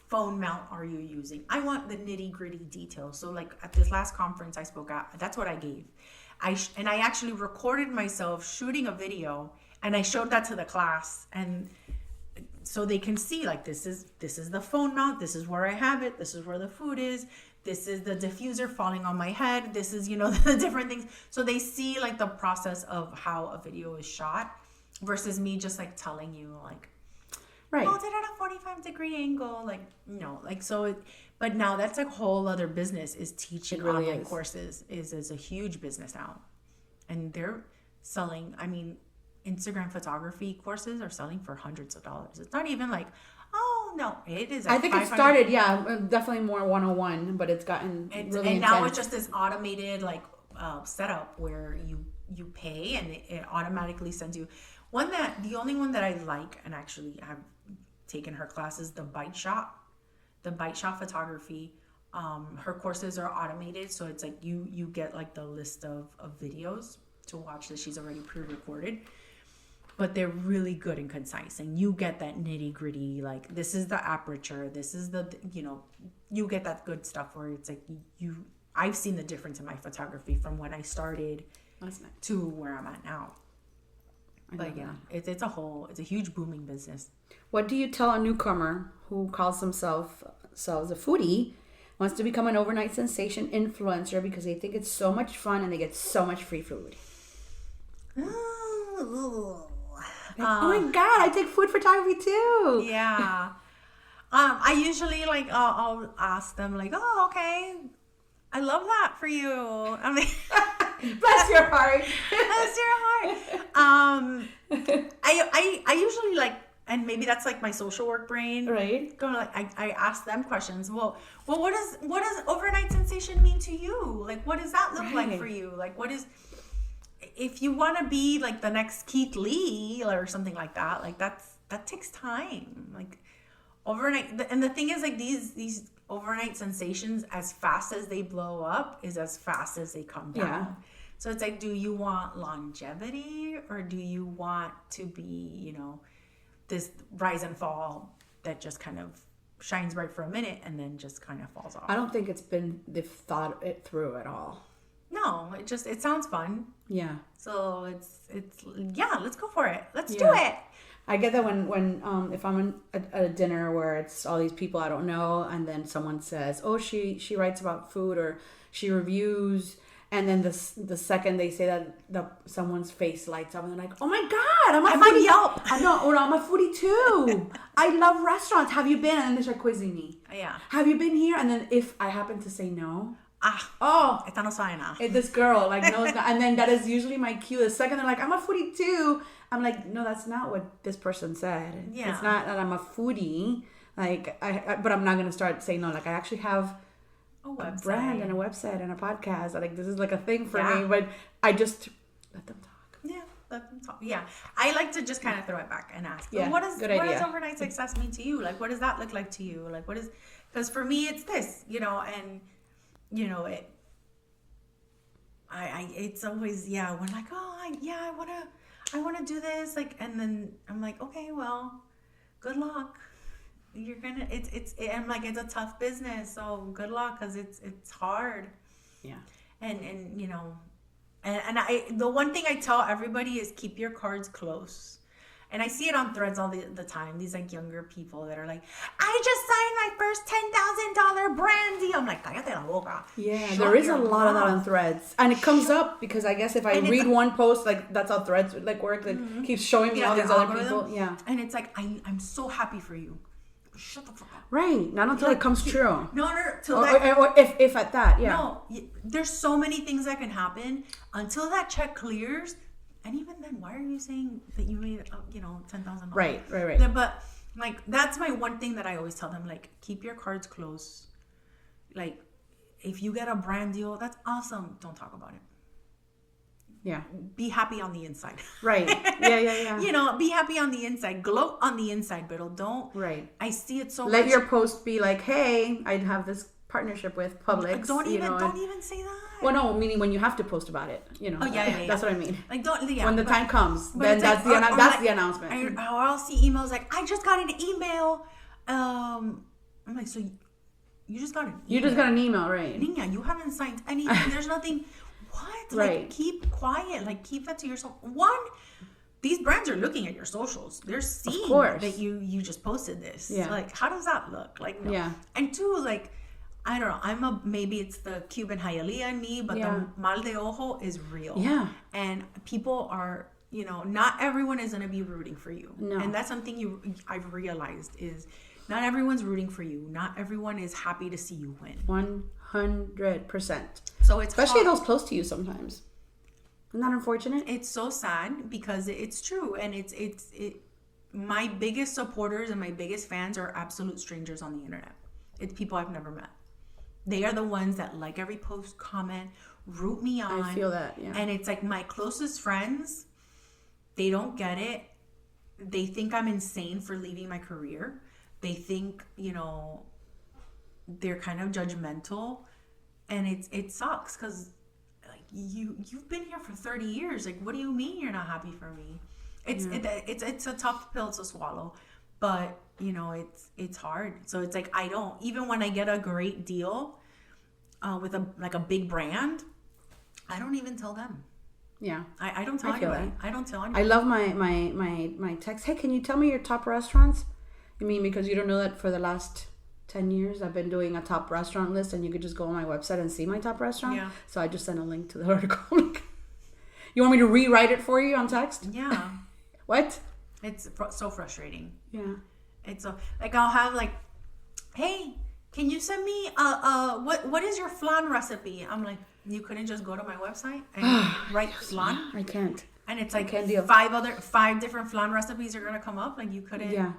phone mount are you using? I want the nitty gritty details. So like at this last conference I spoke at, that's what I gave. I actually recorded myself shooting a video, and I showed that to the class, and so they can see like this is the phone mount, this is where I have it, this is where the food is, this is the diffuser falling on my head, this is the different things, so they see like the process of how a video is shot versus me just like telling you like, right, hold it at a 45-degree angle, like no, like so but now that's a whole other business. Is teaching really online courses is a huge business now, and they're selling, Instagram photography courses are selling for hundreds of dollars. It's not even like, oh no, it is. Like I think it started, definitely more 101, but it's gotten really intense. Now it's just this automated like setup where you pay and it automatically sends you the only one that I like, and actually I've taken her classes, the Bite Shop photography. Her courses are automated, so it's like you get like the list of videos to watch that she's already pre-recorded, but they're really good and concise, and you get that nitty gritty, like this is the aperture, this is the you get that good stuff where it's like I've seen the difference in my photography from when I started to where I'm at now. But yeah, it's a huge booming business. What do you tell a newcomer who calls themselves a foodie, wants to become an overnight sensation influencer because they think it's so much fun and they get so much free food? Oh my God, I take food photography too. Yeah. I usually I'll ask them like, oh, okay, I love that for you. Bless your heart. Bless your heart. I usually like, and maybe that's like my social work brain. Right. Going like, I ask them questions. Well, what does overnight sensation mean to you? Like, what does that look like for you? Like, what is, if you want to be like the next Keith Lee or something like that, like that takes time. Like overnight, and the thing is like these overnight sensations, as fast as they blow up is as fast as they come down. Yeah. So it's like, do you want longevity or do you want to be, this rise and fall that just kind of shines bright for a minute and then just kind of falls off? I don't think they've thought it through at all. No, it sounds fun. Yeah. So it's yeah, let's go for it. Let's do it. I get that when if I'm at a dinner where it's all these people I don't know, and then someone says, "Oh, she writes about food," or she reviews, and then the second they say that, someone's face lights up, and they're like, "Oh my God, I'm on Yelp." I'm a foodie too. I love restaurants. Have you been? And then they start quizzing me. Yeah. Have you been here? And then if I happen to say no. Esta no sabe nada. This girl, like, no, and then that is usually my cue. The second they're like, I'm a foodie too, I'm like, no, that's not what this person said. Yeah. It's not that I'm a foodie, like, but I'm not going to start saying no. Like, I actually have a brand and a website and a podcast. Like, this is like a thing for me, but I just let them talk. Yeah, let them talk. Yeah. I like to just kind of throw it back and ask, yeah, what does overnight success mean to you? Like, what does that look like to you? Like, because for me, it's this, and it's always, we're like, I want to do this. Like, and then I'm like, okay, well, good luck. You're gonna, I'm like, it's a tough business. So good luck. Cause it's hard. Yeah. And the one thing I tell everybody is keep your cards close. And I see it on threads all the time. These like younger people that are like, I just signed my first $10,000 brand deal. I'm like, cállate la boca. Yeah, there is a lot of that on threads. And it comes up because I guess if I read one post, like that's how threads like work. Like keeps showing me all these other people. Yeah. And it's like, I'm so happy for you. Shut the fuck up. Right. Not until it comes true. No. Or if at that, yeah. No, there's so many things that can happen until that check clears. And even then, why are you saying that you made, $10,000? Right. But like, that's my one thing that I always tell them, like, keep your cards close. Like, if you get a brand deal, that's awesome. Don't talk about it. Yeah. Be happy on the inside. Right. Yeah. Be happy on the inside. Gloat on the inside, but don't. Right. I see it so much. Let your post be like, hey, I'd have this partnership with Publix. Don't even say that. Well, no, meaning when you have to post about it, Oh, yeah. That's what I mean. Like, don't. Yeah, when the time comes, then that's the announcement. Or I'll see emails like, I just got an email. I'm like, so you just got an email? You just got an email, right? Niña, you haven't signed anything. There's nothing. What? Right. Like, keep quiet. Like, keep that to yourself. One, these brands are looking at your socials. They're seeing that you just posted this. Yeah. Like, how does that look? Like, no. Yeah. And two, like, I don't know. Maybe it's the Cuban Hialeah in me, but the mal de ojo is real. Yeah. And people are, not everyone is going to be rooting for you. No. And that's something I've realized is not everyone's rooting for you. Not everyone is happy to see you win. 100%. So it's especially those close to you sometimes. Isn't that unfortunate? It's so sad because it's true, and it's my biggest supporters and my biggest fans are absolute strangers on the internet. It's people I've never met. They are the ones that like every post, comment, root me on. I feel that, yeah. And it's like my closest friends, they don't get it. They think I'm insane for leaving my career. They think, they're kind of judgmental, and it sucks because like you've been here for 30 years. Like, what do you mean you're not happy for me? It's a tough pill to swallow, but it's hard. So it's like, I don't, even when I get a great deal with a big brand, I don't even tell them. Yeah. I don't tell anybody. I don't tell anybody. I love my text. Hey, can you tell me your top restaurants? I mean, because you don't know that for the last 10 years I've been doing a top restaurant list, and you could just go on my website and see my top restaurant. Yeah. So I just sent a link to the article. You want me to rewrite it for you on text? Yeah. What? It's so frustrating. Yeah. It's so, like, I'll have like, hey, can you send me what is your flan recipe? I'm like, you couldn't just go to my website and write flan? I can't. And it's like can't deal. 5 different flan recipes are gonna come up. Like you couldn't. Yeah.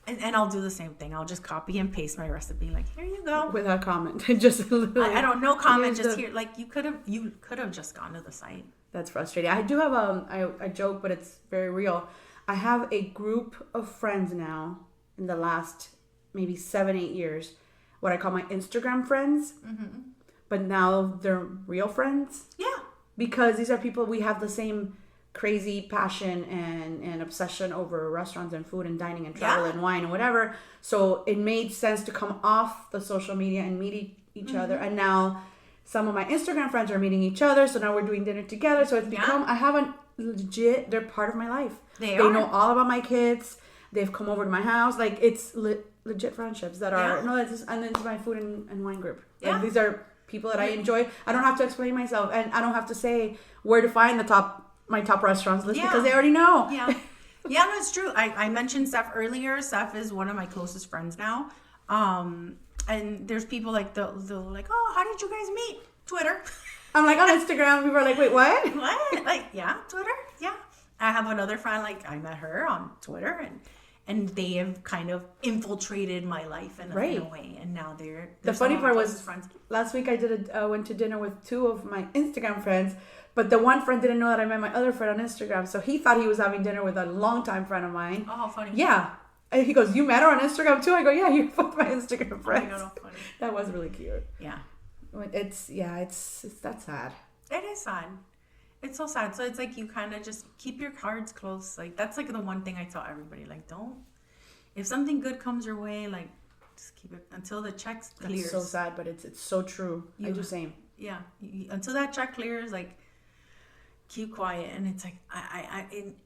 And I'll do the same thing. I'll just copy and paste my recipe. Like, here you go. Without comment. Just literally. I don't know comment. Just here. Like you could have just gone to the site. That's frustrating. I do have I joke, but it's very real. I have a group of friends now in the last maybe 7-8 years, what I call my Instagram friends. Mm-hmm. But now they're real friends. Yeah. Because these are people we have the same crazy passion and obsession over restaurants and food and dining and travel and wine and whatever. So it made sense to come off the social media and meet each other. And now some of my Instagram friends are meeting each other. So now we're doing dinner together. So it's become, I haven't legit, they're part of my life. They know all about my kids. They've come over to my house. Like it's legit friendships that are, and it's my food and wine group. Like these are people that I enjoy. I don't have to explain myself, and I don't have to say where to find my top restaurants list because they already know. Yeah, no, it's true. I mentioned Steph earlier. Steph is one of my closest friends now. And there's people like they'll like, oh, how did you guys meet? Twitter. I'm like on Instagram. People are like, wait, what? What? Like, yeah, Twitter. Yeah. I have another friend, like I met her on Twitter, and they have kind of infiltrated my life in a way. And now they're the funny part was friends. Last week I went to dinner with 2 of my Instagram friends, but the one friend didn't know that I met my other friend on Instagram, so he thought he was having dinner with a longtime friend of mine. Oh, how funny! Yeah, and he goes, "You met her on Instagram too?" I go, "Yeah, you're both my Instagram friends." Oh, funny. That was really cute. Yeah, it's that's sad. It is sad. It's so sad. So it's like you kind of just keep your cards close. Like that's like the one thing I tell everybody. Like if something good comes your way, like just keep it until the check clears. It's so sad, but it's so true. I do same. Yeah, until that check clears, like keep quiet. And it's like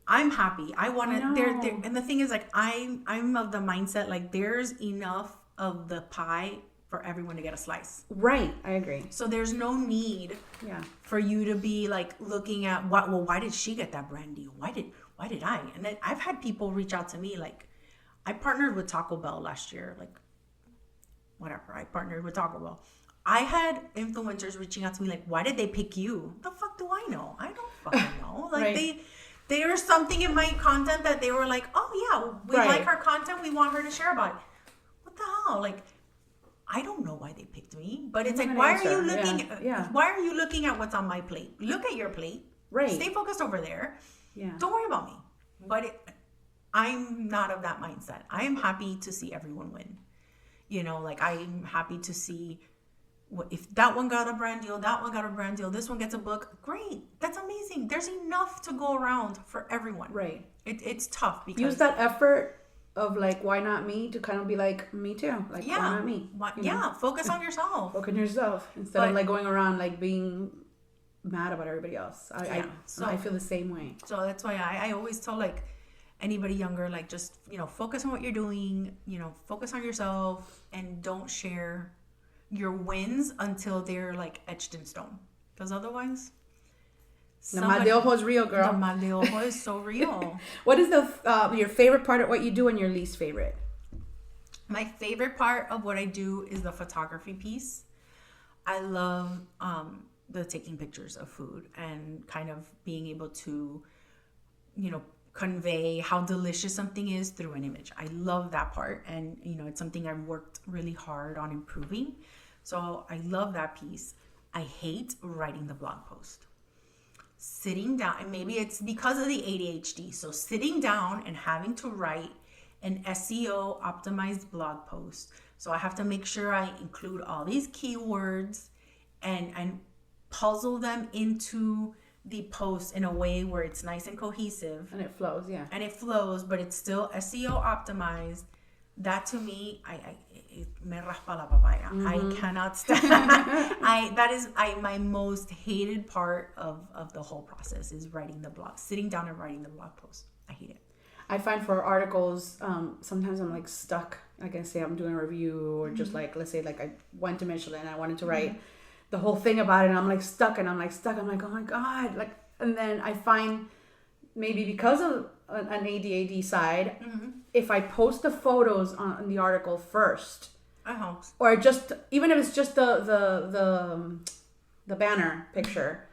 I'm happy. I want to. There. And the thing is, like I'm of the mindset like there's enough of the pie for everyone to get a slice. Right, I agree. So there's no need for you to be like looking at why did she get that brand deal? Why did I? And then I've had people reach out to me like I partnered with Taco Bell last year, like whatever. I partnered with Taco Bell. I had influencers reaching out to me like, why did they pick you? The fuck do I know? I don't fucking know. Like there's something in my content that they were like, oh yeah, we like her content, we want her to share about it. What the hell? Like I don't know why they picked me, but it's like, why are you looking? Why are you looking at what's on my plate? Look at your plate. Right. Stay focused over there. Yeah. Don't worry about me. But I'm not of that mindset. I am happy to see everyone win. You know, like I'm happy to see if that one got a brand deal, that one got a brand deal, this one gets a book. Great. That's amazing. There's enough to go around for everyone. Right. It's tough because use that effort of like, why not me, to kind of be like, me too. Like, why not me? Focus on yourself. Focus on yourself instead of like going around like being mad about everybody else. I feel the same way. So that's why I always tell like anybody younger, like just, focus on what you're doing, focus on yourself and don't share your wins until they're like etched in stone. Because otherwise... The mal de ojo is real, girl. The mal de ojo is so real. What is your favorite part of what you do and your least favorite? My favorite part of what I do is the photography piece. I love the taking pictures of food and kind of being able to, convey how delicious something is through an image. I love that part. And, it's something I've worked really hard on improving. So I love that piece. I hate writing the blog post. Sitting down, and maybe it's because of the ADHD, so sitting down and having to write an SEO optimized blog post. So I have to make sure I include all these keywords and puzzle them into the post in a way where it's nice and cohesive. And it flows, yeah. And it flows, but it's still SEO optimized. That to me, me raspa la papaya. Mm-hmm. I cannot stand. That is my most hated part of the whole process is writing the blog, sitting down and writing the blog post. I hate it. I find for articles, sometimes I'm like stuck. Like I say, I'm doing a review or just like, let's say like I went to Michelin and I wanted to write the whole thing about it and I'm like stuck. I'm like, oh my God. Like, and then I find maybe because of an ADHD side, if I post the photos on the article first, It helps. Or just, even if it's just the banner picture,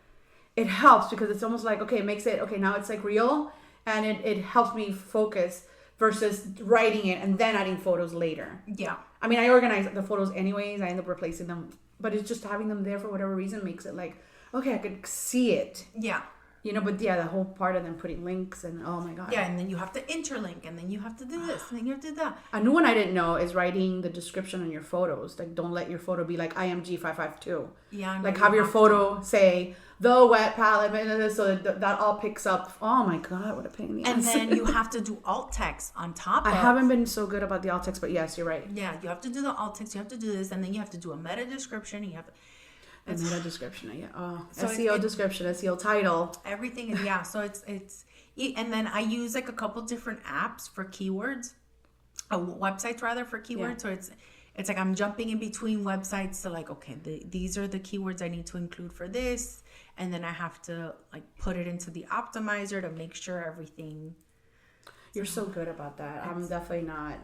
it helps because it's almost like, okay, it makes it, okay, now it's like real, and it helps me focus versus writing it and then adding photos later. Yeah. I mean, I organize the photos anyways. I end up replacing them, but it's just having them there for whatever reason makes it like, okay, I could see it. Yeah. You know, but yeah, the whole part of them putting links and oh my God. Yeah, and then you have to interlink, and then you have to do this, and then you have to do that. A new one I didn't know is writing the description on your photos. Like, don't let your photo be like IMG552. Yeah. Like, have your photo say the wet palette, so that all picks up. Oh my God, what a pain in the ass. And then you have to do alt text on top of. I haven't been so good about the alt text, but yes, you're right. Yeah, you have to do the alt text. You have to do this, and then you have to do a meta description. And you have to. And meta description, yeah. Oh, So SEO description, SEO title. Everything is, yeah. So it's, and then I use like a couple different apps for keywords, websites rather for keywords. Yeah. So it's like I'm jumping in between websites to like, okay, these are the keywords I need to include for this, and then I have to like put it into the optimizer to make sure everything. You're so good about that. I'm definitely not.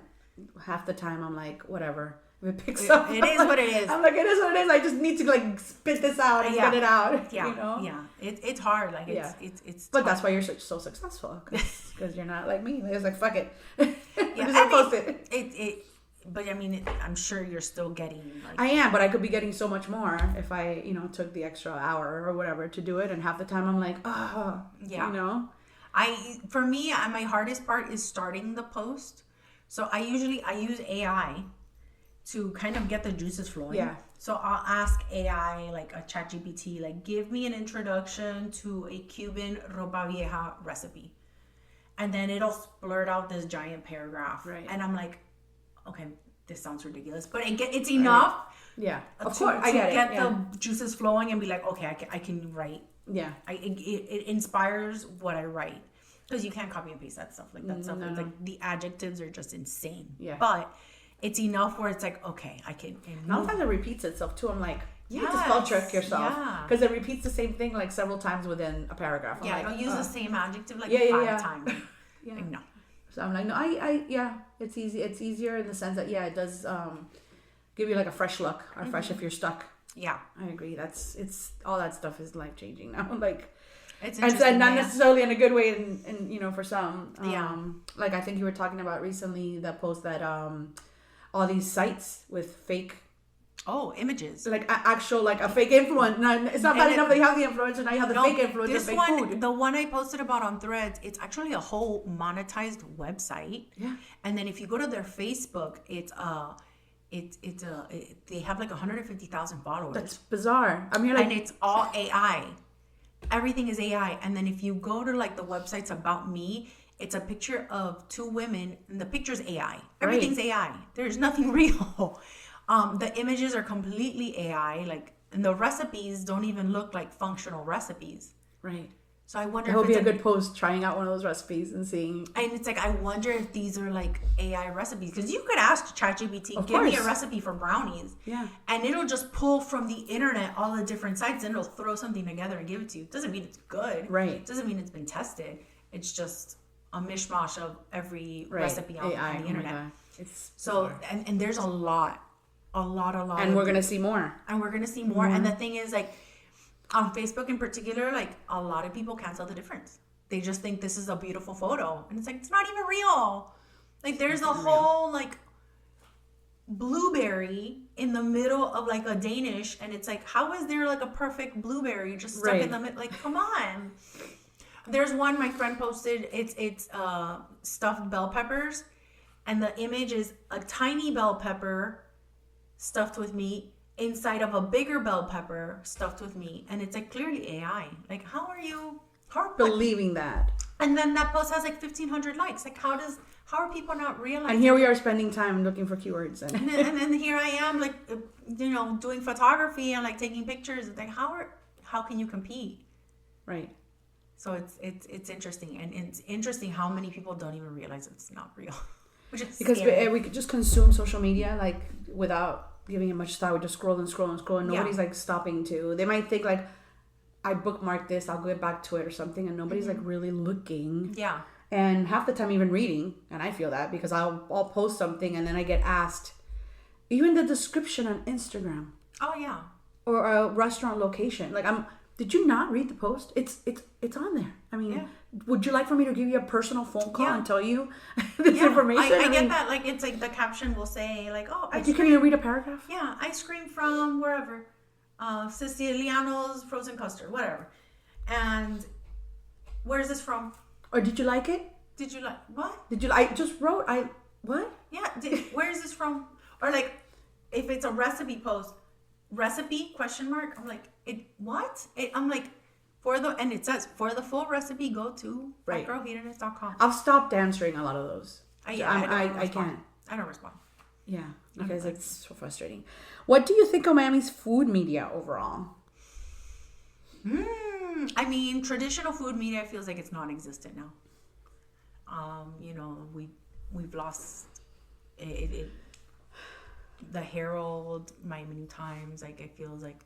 Half the time I'm like, whatever. If it picks up, it is what it is. I'm like, it is what it is. I just need to like spit this out and get it out. Yeah, you know? yeah. It's hard. Like it's. But tough. that's why you're so successful, because you're not like me. It's like, fuck it. Yeah, just post it. But I mean, I'm sure you're still getting. Like, I am, but I could be getting so much more if I, took the extra hour or whatever to do it. And half the time I'm like, oh, yeah. For me, my hardest part is starting the post. So I use AI to kind of get the juices flowing. Yeah. So I'll ask AI, like a ChatGPT, like, give me an introduction to a Cuban ropa vieja recipe. And then it'll blurt out this giant paragraph. Right. And I'm like, okay, this sounds ridiculous. But it's enough. Yeah. Of To course. I get it. the juices flowing and be like, okay, I can write. Yeah. It inspires what I write. Because you can't copy and paste that stuff. Like that stuff. No. Like the adjectives are just insane. Yeah. But it's enough where it's like, okay, I can. And a lot of times it repeats itself too. I'm like, you need to spell check yourself. Because it repeats the same thing like several times within a paragraph. I'm I'll use the same adjective like 5 times. Yeah. Like, no. So I'm like, no, it's easy. It's easier in the sense that, it does give you like a fresh look or fresh if you're stuck. Yeah. I agree. It's all that stuff is life changing now. Like, it's and not necessarily in a good way and for some. Yeah. Like I think you were talking about recently that post that all these sites with fake images. Like actual, like a fake influencer. No, it's not bad enough that you have the influencer, now you have the fake influencer, this fake one, food. the one I posted about on Threads, it's actually a whole monetized website. Yeah. And then if you go to their Facebook, they have like 150,000 followers. That's bizarre. I'm here like, and it's all AI. Everything is AI. And then if you go to like the websites about me, it's a picture of 2 women, and the picture's AI. Everything's AI. There's nothing real. The images are completely AI, like, and the recipes don't even look like functional recipes. right. So I wonder It would if be a good post trying out one of those recipes and seeing. and it's like, I wonder if these are like AI recipes. Because you could ask ChatGPT, give me a recipe for brownies. Yeah. And it'll just pull from the internet all the different sites, and it'll throw something together and give it to you. It doesn't mean it's good. Right. It doesn't mean it's been tested. It's just a mishmash of every Right. recipe on AI, the internet. It's So, and there's a lot. and we're going to see more. And we're going to see more. And the thing is, like, on Facebook in particular, like, a lot of people can't tell the difference. They just think this is a beautiful photo. And it's like, it's not even real. Like, there's a whole, like, blueberry in the middle of, like, a Danish. And it's like, how is there, like, a perfect blueberry just stuck in the middle? Like, come on. There's one my friend posted. It's stuffed bell peppers. And the image is a tiny bell pepper stuffed with meat inside of a bigger bell pepper stuffed with meat, and it's like clearly AI. Like, how are Believing that. And then that post has like 1,500 likes. Like, how are people not realizing? And here we are spending time looking for keywords, and then here I am, like, doing photography and like taking pictures. It's like, how can you compete? right. So it's interesting, and it's interesting how many people don't even realize it's not real. Which is Because scary. we could just consume social media like without giving it much thought. We just scroll and scroll and scroll, and nobody's like stopping to. They might think like, I bookmarked this, I'll get back to it or something, and nobody's like really looking. Yeah. And half the time even reading, and I feel that because I'll post something and then I get asked, even the description on Instagram Oh yeah. or a restaurant location. Like, did you not read the post? It's on there. I mean, Yeah. would you like for me to give you a personal phone call Yeah. and tell you this Yeah, information? I mean, get that. Like, it's like the caption will say, like, oh, like you can't even read a paragraph? yeah, ice cream from wherever, Siciliano's frozen custard, whatever. And where's this from? Or did you like it? Did you like what? Did you? I just wrote. What? Yeah, where is this from? Or like, if it's a recipe post, recipe question mark. I'm like, I'm like, and it says for the full recipe, go to Right. Hedonist.com. I've stopped answering a lot of those. I can't. I don't respond. Yeah, because it's so frustrating. What do you think of Miami's food media overall? I mean, traditional food media feels like it's non-existent now. We've lost it. The Herald, Miami New Times, like it feels like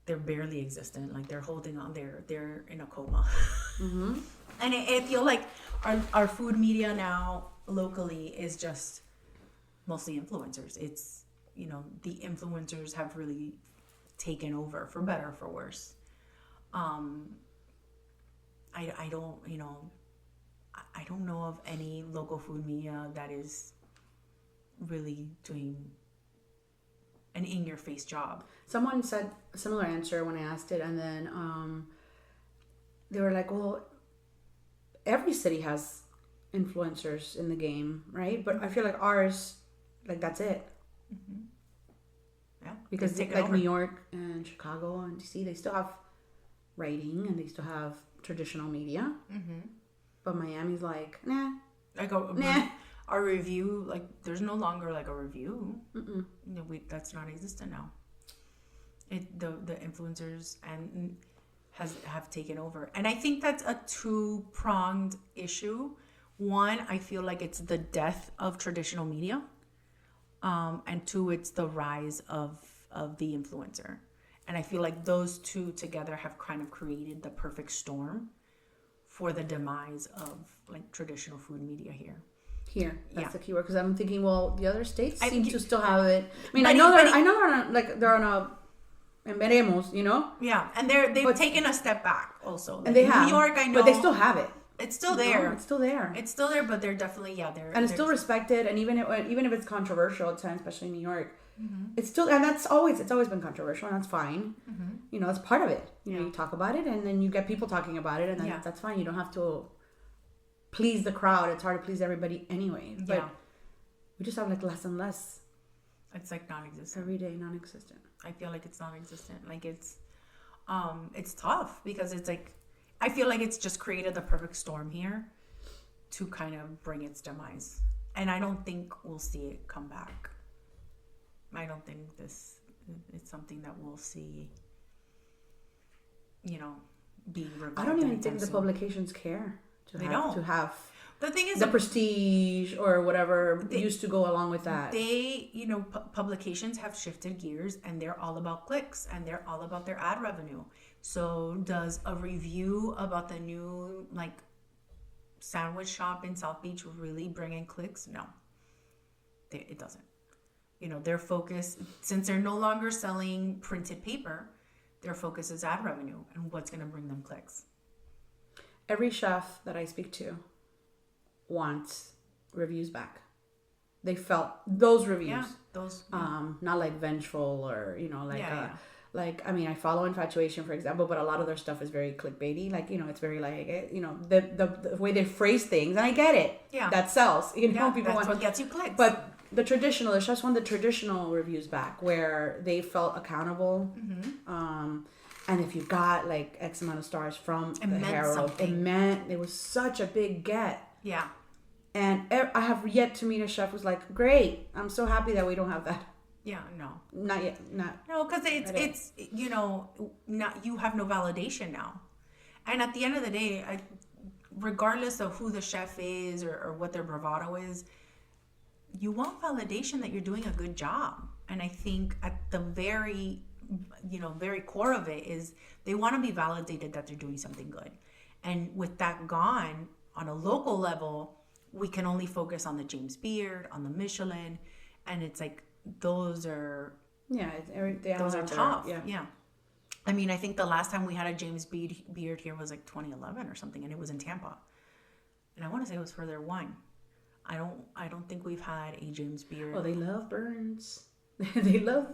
they're barely existent. Like they're holding on. They're in a coma. Mm-hmm. And I feel like our food media now locally is just mostly influencers. It's the influencers have really taken over for better or for worse. I don't know of any local food media that is really doing an in-your-face job. Someone said a similar answer when I asked it, and then they were like, well, every city has influencers in the game, right? But I feel like ours, like, that's it. Mm-hmm. Yeah, because like New York and Chicago and DC, they still have writing and they still have traditional media. Mm-hmm. But Miami's like, nah. Our review, like, there's no longer like a review. That's non-existent now. The influencers have taken over, and I think that's a two-pronged issue. One, I feel like it's the death of traditional media, and two, it's the rise of the influencer, and I feel like those two together have kind of created the perfect storm for the demise of like traditional food media here. That's the keyword, because I'm thinking, well, the other states seem to still have it. I mean, I know they're on a and veremos, Yeah, and they've taken a step back also. Like and they have New York, I know, but they still have it. It's still there. It's still there. It's still there, but they're definitely and it's still respected. And even if it's controversial at times, especially in New York, it's still, and it's always been controversial, and that's fine. It's part of it. You talk about it, and then you get people talking about it, and then that's fine. You don't have to please the crowd. It's hard to please everybody anyway. But we just have like less and less. It's like non-existent. Every day, non-existent. I feel like it's non-existent. Like it's tough because it's like, I feel like it's just created the perfect storm here to kind of bring its demise. And I don't think we'll see it come back. I don't think it's something that we'll see, being revived. I don't even think the publications care to have the thing is the prestige or whatever used to go along with that. They, publications have shifted gears, and they're all about clicks, and they're all about their ad revenue. So does a review about the new sandwich shop in South Beach really bring in clicks? No, it doesn't. Their focus, since they're no longer selling printed paper, their focus is ad revenue and what's going to bring them clicks. Every chef that I speak to wants reviews back. They felt those reviews. Not like vengeful or I mean, I follow Infatuation, for example, but a lot of their stuff is very clickbaity. Like, it's very the way they phrase things, and I get it. Yeah, that sells. People that's what gets you clicks. But the chefs want the traditional reviews back, where they felt accountable. And if you got like X amount of stars from the Herald, it was such a big get. Yeah. And I have yet to meet a chef who's like, great, I'm so happy that we don't have that. Yeah, no. Not yet. No, because it's you have no validation now. And at the end of the day, regardless of who the chef is or what their bravado is, you want validation that you're doing a good job. And I think at the very core of it is they want to be validated that they're doing something good. And with that gone, on a local level, we can only focus on the James Beard, on the Michelin, And it's like, those are those are tough. Yeah. I mean, I think the last time we had a James Beard here was like 2011 or something, and it was in Tampa. And I want to say it was for their wine. I don't think we've had a James Beard. Oh, they love Burns. They love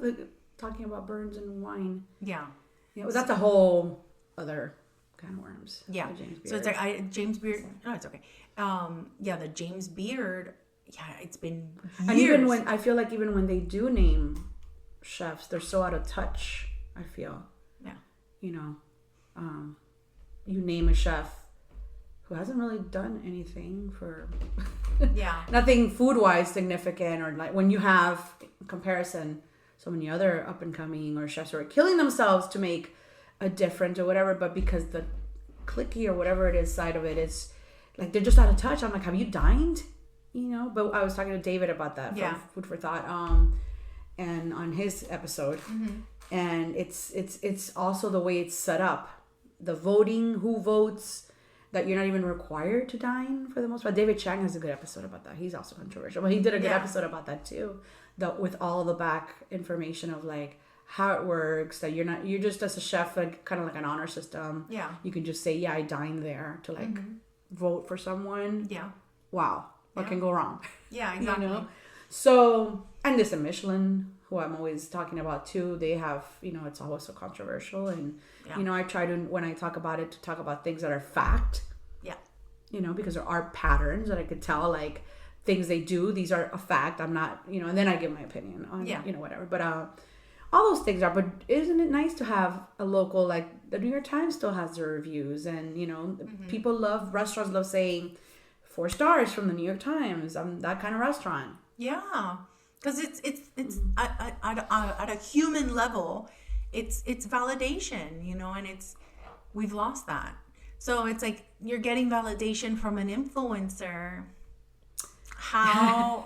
talking about Burns and wine. Yeah. Yeah, well, that's a whole other kind of worms. Yeah. So it's like James Beard. No, it's okay. Yeah, the James Beard. Yeah, it's been years. And even when they do name chefs, they're so out of touch. I feel. Yeah. You know, you name a chef who hasn't really done anything for. Yeah. Nothing food-wise significant, or like when you have comparison, so many other up-and-coming or chefs who are killing themselves to make a difference or whatever, but because the clicky or whatever it is side of it is like they're just out of touch. I'm like, have you dined? You know, but I was talking to David about that from Food for Thought, and on his episode, and it's also the way it's set up, the voting, who votes, that you're not even required to dine for the most part. David Chang has a good episode about that. He's also controversial, but he did a good episode about that too, with all the back information of like how it works, that you're just as a chef, like kind of like an honor system. Yeah, you can just say, yeah, I dined there, to like vote for someone. Yeah. Wow. What can go wrong? Yeah, exactly. You know? So, and this Michelin, who I'm always talking about too, they have, you know, it's always so controversial. And, you know, I try to, when I talk about it, to talk about things that are fact. Yeah. You know, because there are patterns that I could tell, like, things they do, these are a fact. I'm not, you know, and then I give my opinion on, you know, whatever. But all those things are, but isn't it nice to have a local, like, the New York Times still has their reviews. And, you know, people restaurants love saying, 4 stars from the New York Times. I'm that kind of restaurant. Yeah, because it's at a human level, it's validation, you know, and we've lost that. So it's like you're getting validation from an influencer. How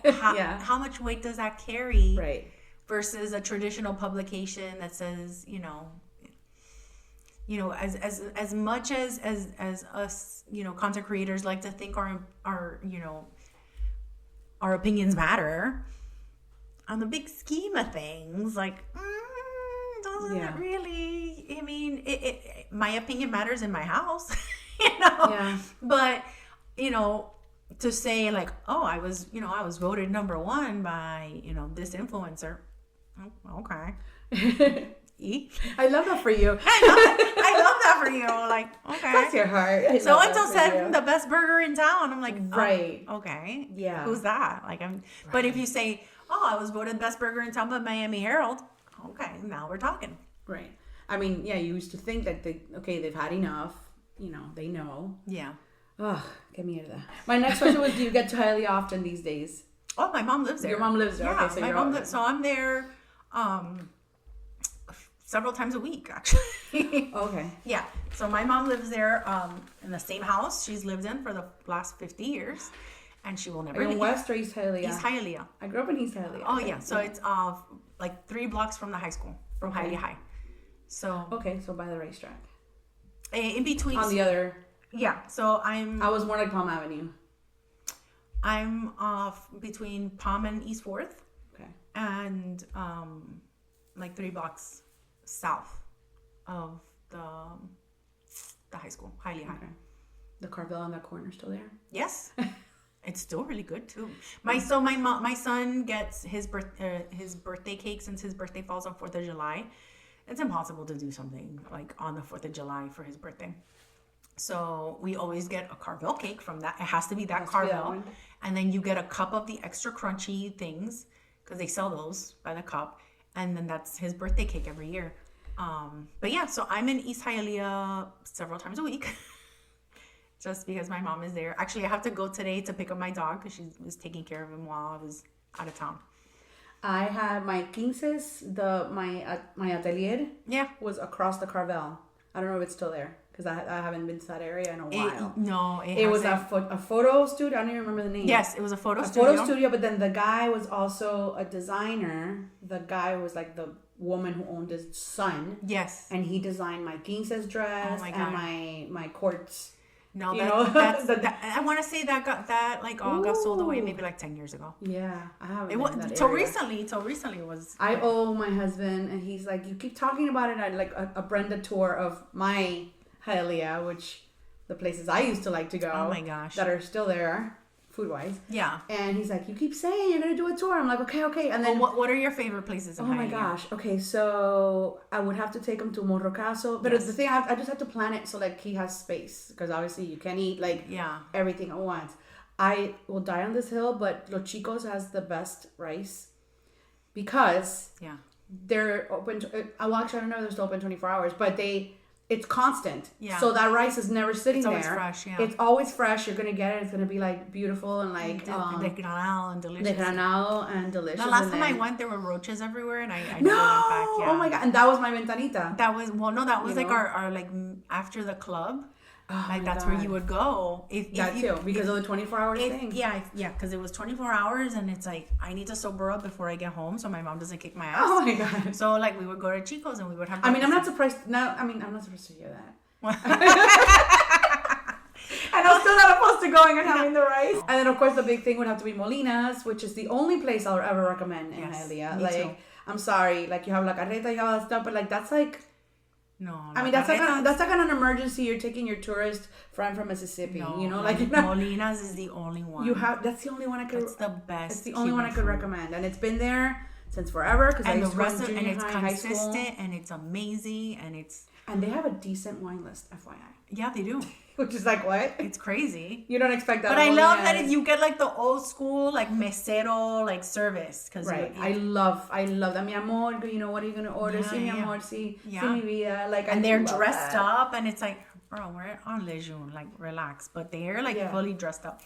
much weight does that carry? Right. Versus a traditional publication that says, you know, as much as us, you know, content creators like to think our you know, our opinions matter, on the big scheme of things, like, doesn't it really? I mean, my opinion matters in my house, you know. Yeah. But, you know, to say like, oh, I was voted number 1 by, you know, this influencer. Oh, okay. I love that for you. I love that for you. Like, okay. Bless your heart. So and so said the best burger in town. I'm like, right. Okay. Yeah. Who's that? Like, But if you say, oh, I was voted best burger in town by Miami Herald. Okay, now we're talking. Right. I mean, yeah, you used to think that they've had enough. You know, they know. Yeah. Ugh, get me out of that. My next question was, do you get to Hialeah often these days? Oh, my mom lives there. Your mom lives there. Yeah, okay, so my mom lives. So I'm there. Several times a week, actually. Okay. Yeah. So my mom lives there in the same house she's lived in for the last 50 years. And she will never leave. In West or East Hialeah? East Hialeah. I grew up in East Hialeah. Oh, yeah. So it's like 3 blocks from the high school, from Hialeah High. So. Okay, so by the racetrack. In between. On the other. Yeah. So I was more like Palm Avenue. I'm between Palm and East 4th. Okay. And like 3 blocks south of the high school, Hialeah High. Okay. The Carvel on that corner still there? Yes. It's still really good too. My son gets his birthday cake, since his birthday falls on 4th of July. It's impossible to do something like on the 4th of July for his birthday. So we always get a Carvel cake from that. It has to be that Carvel. And then you get a cup of the extra crunchy things, because they sell those by the cup. And then that's his birthday cake every year. But yeah, so I'm in East Hialeah several times a week. Just because my mom is there. Actually, I have to go today to pick up my dog because she was taking care of him while I was out of town. I had my quinces, my atelier. Yeah. Was across the Carvel. I don't know if it's still there, because I haven't been to that area in a while. It was a photo studio. I don't even remember the name. Yes, it was a photo studio. But then the guy was also a designer. The guy was like the woman who owned his son. Yes. And he designed my quinces dress and my courts No, you know? I want to say that got sold away maybe like 10 years ago. Yeah, I haven't. It was till recently it was. I owe my husband, and he's like, you keep talking about it. I like a Brenda tour of my Hialeah, which the places I used to like to go. Oh my gosh, that are still there, food wise. Yeah. And he's like, you keep saying you're gonna do a tour. I'm like, okay. And then what are your favorite places in Hialeah? Oh my gosh. Okay, so I would have to take him to Morro Caso, but the thing I just have to plan it so like he has space, because obviously you can't eat like everything at once. I will die on this hill, but Los Chicos has the best rice because they're open. Well, actually, I don't know if they're still open 24 hours, but it's constant. Yeah. So that rice is never sitting there. It's always fresh. Yeah. It's always fresh. You're gonna get it. It's gonna be like beautiful and like granado and delicious. The granado and delicious. The last time I went, there were roaches everywhere, and I went back. Yeah. Oh my god! And that was my ventanita. That was like our like after the club. Oh like that's where you would go if because of the 24 hours thing. Yeah, because it was 24 hours, and it's like I need to sober up before I get home so my mom doesn't kick my ass. Oh my god! So like we would go to Chico's and we would have. I'm not surprised. No, I'm not supposed to hear that. And I'm still not opposed to going and having the rice. And then of course the big thing would have to be Molina's, which is the only place I'll ever recommend in Hialeah. Like too. I'm sorry, like you have La Carreta, you have all that stuff, but like that's like. No, I mean that's like an emergency. You're taking your tourist friend from Mississippi. No, you know, like Molina's is the only one. That's the only one I could. It's the best. It's the only one I could recommend, and it's been there since forever. Because and the rest of and it's consistent and it's amazing and they have a decent wine list, FYI. Yeah, they do. Which is like what? It's crazy. You don't expect that. But I love that you get like the old school like mesero like service. Right. I love that. Mi amor, you know, what are you gonna order? Si mi amor, si mi vida. Like, and they're dressed up, and it's like, bro, we're on Lejeune, like relax. But they're like fully dressed up.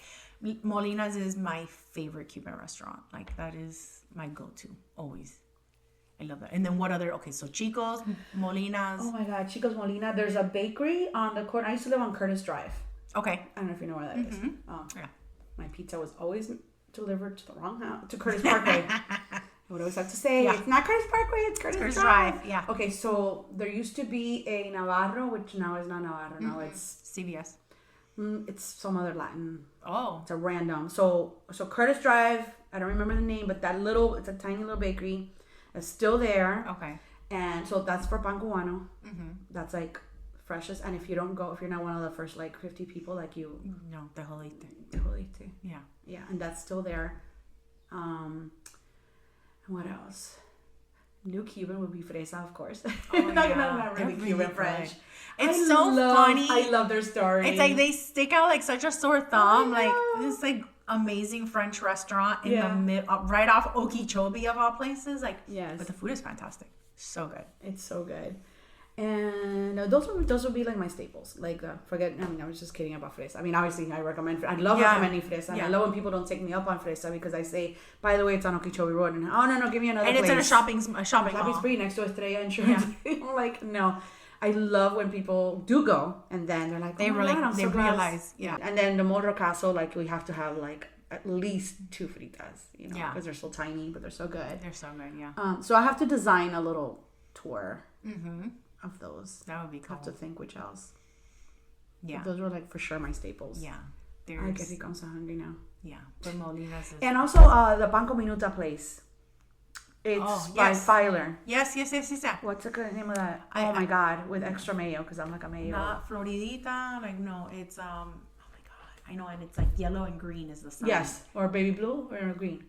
Molina's is my favorite Cuban restaurant. Like that is my go-to always. I love that. And then what other? Okay, so Chico's, Molina's. Oh my God, Chico's, Molina. There's a bakery on the corner. I used to live on Curtis Drive. Okay. I don't know if you know where that is. Yeah. My pizza was always delivered to the wrong house, to Curtis Parkway. I would always have to say, it's not Curtis Parkway, it's Curtis Drive. Yeah. Okay, so there used to be a Navarro, which now is not Navarro. Now it's CVS. It's some other Latin. Oh. It's a random. So Curtis Drive, I don't remember the name, but it's a tiny little bakery. It's still there. Okay. And so that's for pan cubano. That's like freshest. And if you're not one of the first like 50 people, like you. No, te jodiste. Te jodiste. Yeah. Yeah, and that's still there. And what else? New Cuban would be fresa, of course. Oh, not really Cuban French. It's funny. I love their story. It's like they stick out like such a sore thumb. Like this like amazing French restaurant in the mid, right off Okeechobee of all places. Like but the food is fantastic. So good. It's so good. And those would be like my staples. Like I was just kidding about fresa. I mean, obviously I love recommending fresa. And I love when people don't take me up on fresa because I say, by the way, it's on Okeechobee Road, and no, give me another place. And it's in a shopping mall. Spree next to Estrella Insurance. I'm like, no. I love when people do go and then they're like, they realize. Yeah. And then the Morro Caso, like we have to have like at least 2 fritas, you know, because they're so tiny, but they're so good. They're so good, yeah. So I have to design a little tour of those. That would be cool. I have to think which else. Yeah. But those were like for sure my staples. Yeah. I guess I'm so hungry now. Yeah. But Molina's and also the Panko Minuta place. It's by Filer. Yes. What's the name of that? Oh my God, with extra mayo, because I'm like a mayo. Not Floridita, like no, it's oh my God, I know, and it's like yellow and green is the sign. Yes, or baby blue or green.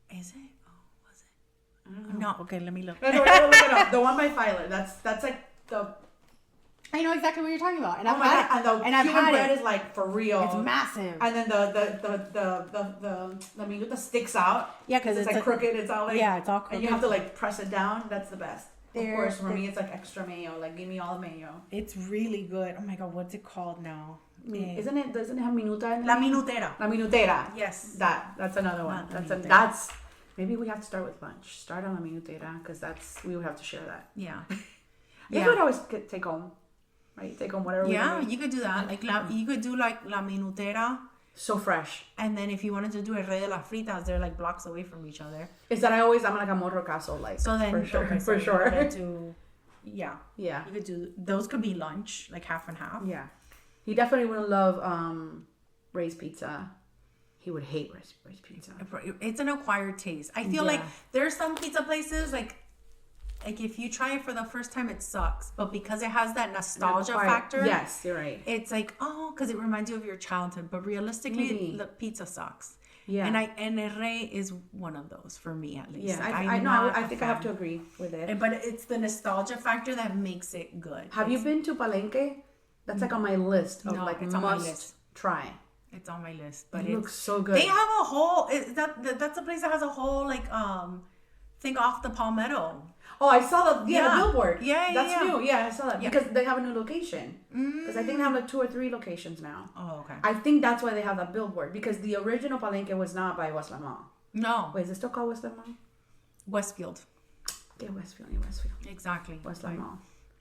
Is it? Oh, was it? I don't know. No, okay, let me look. No, look it up. The one by Filer. That's like the. I know exactly what you're talking about, and I've had it. And the Cuban bread is like for real. It's massive. And then the minuta sticks out. Yeah, because it's like crooked. It's all like it's all crooked. And you have to like press it down. That's the best. Of course, for me, it's like extra mayo. Like give me all the mayo. It's really good. Oh my God, what's it called now? Doesn't it have minuta in it? La minutera. La minutera. Yes. That's another one. That's maybe we have to start with lunch. Start on la minutera because we would have to share that. Yeah. You would always take home. Right, take on whatever. Yeah, you could do that. Like you could do like la minutera. So fresh. And then if you wanted to do el rey de las fritas, they're like blocks away from each other. Is that I'm like a Morro Caso, like so then for sure. Yeah. You could do those. Could be lunch, like half and half. Yeah. He definitely wouldn't love Ray's pizza. He would hate Ray's pizza. It's an acquired taste. I feel like there's some pizza places like if you try it for the first time, it sucks. But because it has that nostalgia factor, yes, you're right. It's like because it reminds you of your childhood. But realistically, the pizza sucks. Yeah, and Rey is one of those for me at least. Yeah, like, I know. I think I have to agree with it. But it's the nostalgia factor that makes it good. Have you been to Palenque? That's like on my list of it's on my list. Try. It's on my list, but it looks so good. They have a whole. That's a place that has a whole like thing off the Palmetto. Oh, I saw the billboard. That's new. Yeah, I saw that because they have a new location. Because I think they have like 2 or 3 locations now. Oh, okay. I think that's why they have that billboard because the original Palenque was not by West Lamont. No. Wait, is it still called West Lamont? Westfield. Yeah, Westfield. Exactly. West Lamont.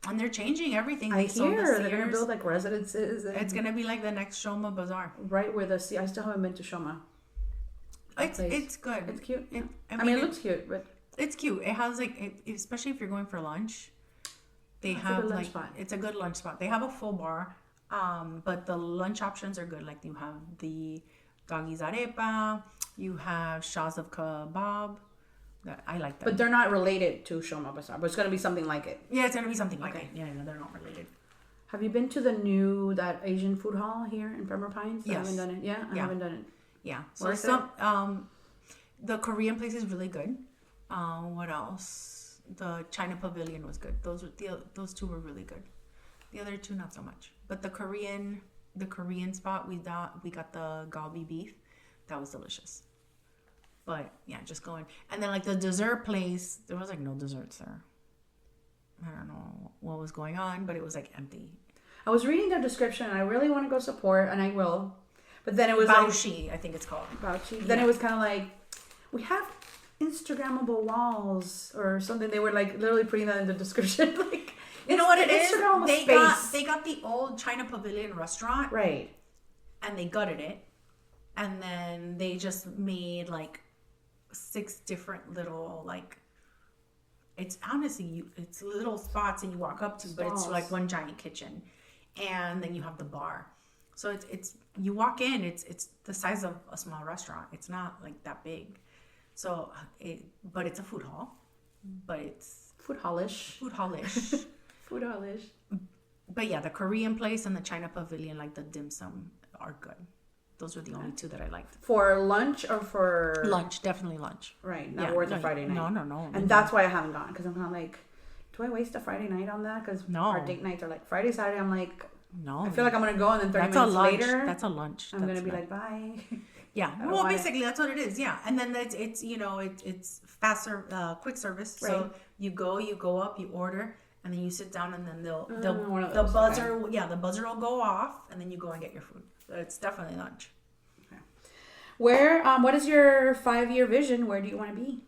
And they're changing everything. I hear they're gonna build like residences. It's gonna be like the next Shoma Bazaar. Right where I still haven't been to Shoma. It's good. It's cute. Yeah. I mean, it looks cute, but it's cute. It has like, especially if you're going for lunch, they have like it's a good lunch spot. They have a full bar, but the lunch options are good. Like you have the doggy's arepa, you have shahs of kebab. I like that. But they're not related to Shoma Bazaar, but it's going to be something like it. Yeah, it's going to be something like it. Yeah, no, they're not related. Have you been to that Asian food hall here in Pembroke Pines? Yes. I haven't done it. Yeah, I haven't done it. Yeah. So the Korean place is really good. What else? The China Pavilion was good. Those 2 were really good. The other 2 not so much. But the Korean spot we got the galbi beef. That was delicious. But yeah, just going. And then like the dessert place, there was like no desserts there. I don't know what was going on, but it was like empty. I was reading their description and I really want to go support and I will. But then it was Baoshi, I think it's called. Baoshi. Then it was kind of like, we have Instagrammable walls or something. They were like literally putting that in the description. Like, you know what it is? Space. They got the old China Pavilion restaurant. Right. And they gutted it. And then they just made like 6 different little like it's honestly it's little spots and you walk up to, but it's like one giant kitchen, and then you have the bar. So it's you walk in, it's the size of a small restaurant. It's not like that big. So but it's a food hall, but it's food hallish. Food hallish. But yeah, the Korean place and the China Pavilion, like the dim sum, are good. Those were the only 2 that I liked. For lunch or for... Lunch, definitely lunch. Right, not worth a Friday night. No. And that's why I haven't gone, because I'm kind of like, do I waste a Friday night on that? Because our date nights are like Friday, Saturday, I'm like, no. I feel like I'm going to go and then 30 minutes later... That's a lunch. I'm going to be like, bye. Yeah, well, basically, that's what it is, yeah. And then it's you know, it's faster, quick service. Right. So you go up, you order, and then you sit down, and then the buzzer will go off, and then you go and get your food. So it's definitely lunch. Okay. Where what is your 5-year vision? Where do you want to be?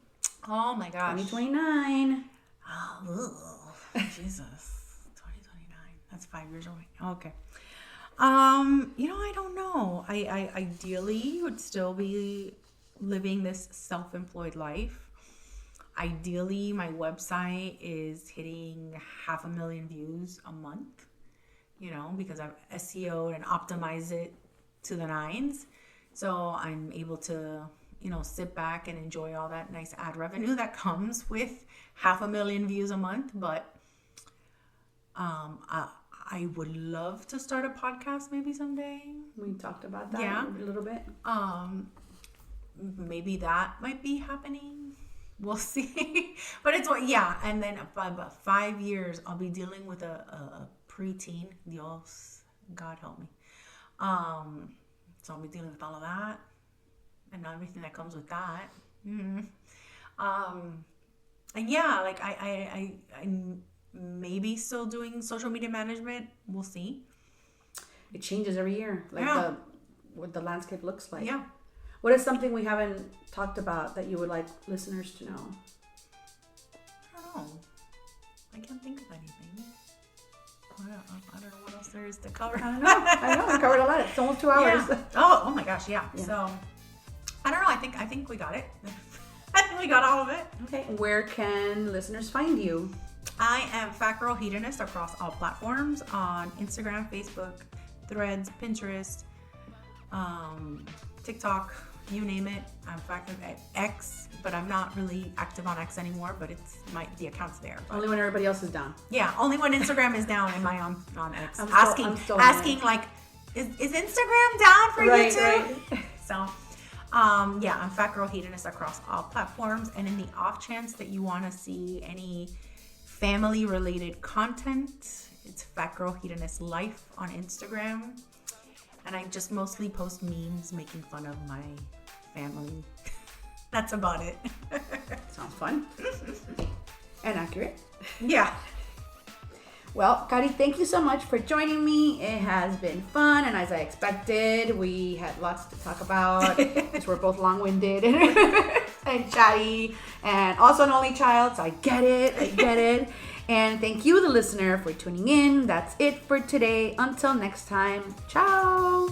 Oh my gosh. 2029. Oh, Jesus. 2029. That's 5 years away. Okay. I don't know. I ideally would still be living this self-employed life. Ideally, my website is hitting 500,000 views a month, because I've SEO'd and optimized it to the nines. So I'm able to, sit back and enjoy all that nice ad revenue that comes with 500,000 views a month. But I would love to start a podcast maybe someday. We talked about that a little bit. Maybe that might be happening. We'll see. But and then about 5 years, I'll be dealing with a preteen. Dios, God help me. So I'll be dealing with all of that and everything that comes with that. Mm-hmm. And I maybe still doing social media management. We'll see. It changes every year, what the landscape looks like. Yeah. What is something we haven't talked about that you would like listeners to know? I don't know. I can't think of anything. I don't know what else there is to cover. I know. We covered a lot. It's almost 2 hours. Yeah. Oh my gosh, yeah. So, I don't know. I think we got it. I think we got all of it. Okay. Where can listeners find you? I am Fat Girl Hedonist across all platforms on Instagram, Facebook, Threads, Pinterest, TikTok, you name it. I'm active at X, but I'm not really active on X anymore, but the account's there. But Only when everybody else is down. yeah, only when Instagram is down am I on X. I'm asking like, is Instagram down for you too? Right. So, yeah, I'm Fat Girl Hedonist across all platforms. And in the off chance that you want to see any family related content, it's Fat Girl Hedonist Life on Instagram. And I just mostly post memes making fun of my family. That's about it. Sounds fun. And accurate. Yeah. Well, Cari, thank you so much for joining me. It has been fun, and as I expected, we had lots to talk about because we're both long-winded and chatty, and also an only child, so I get it. And thank you, the listener, for tuning in. That's it for today. Until next time, ciao.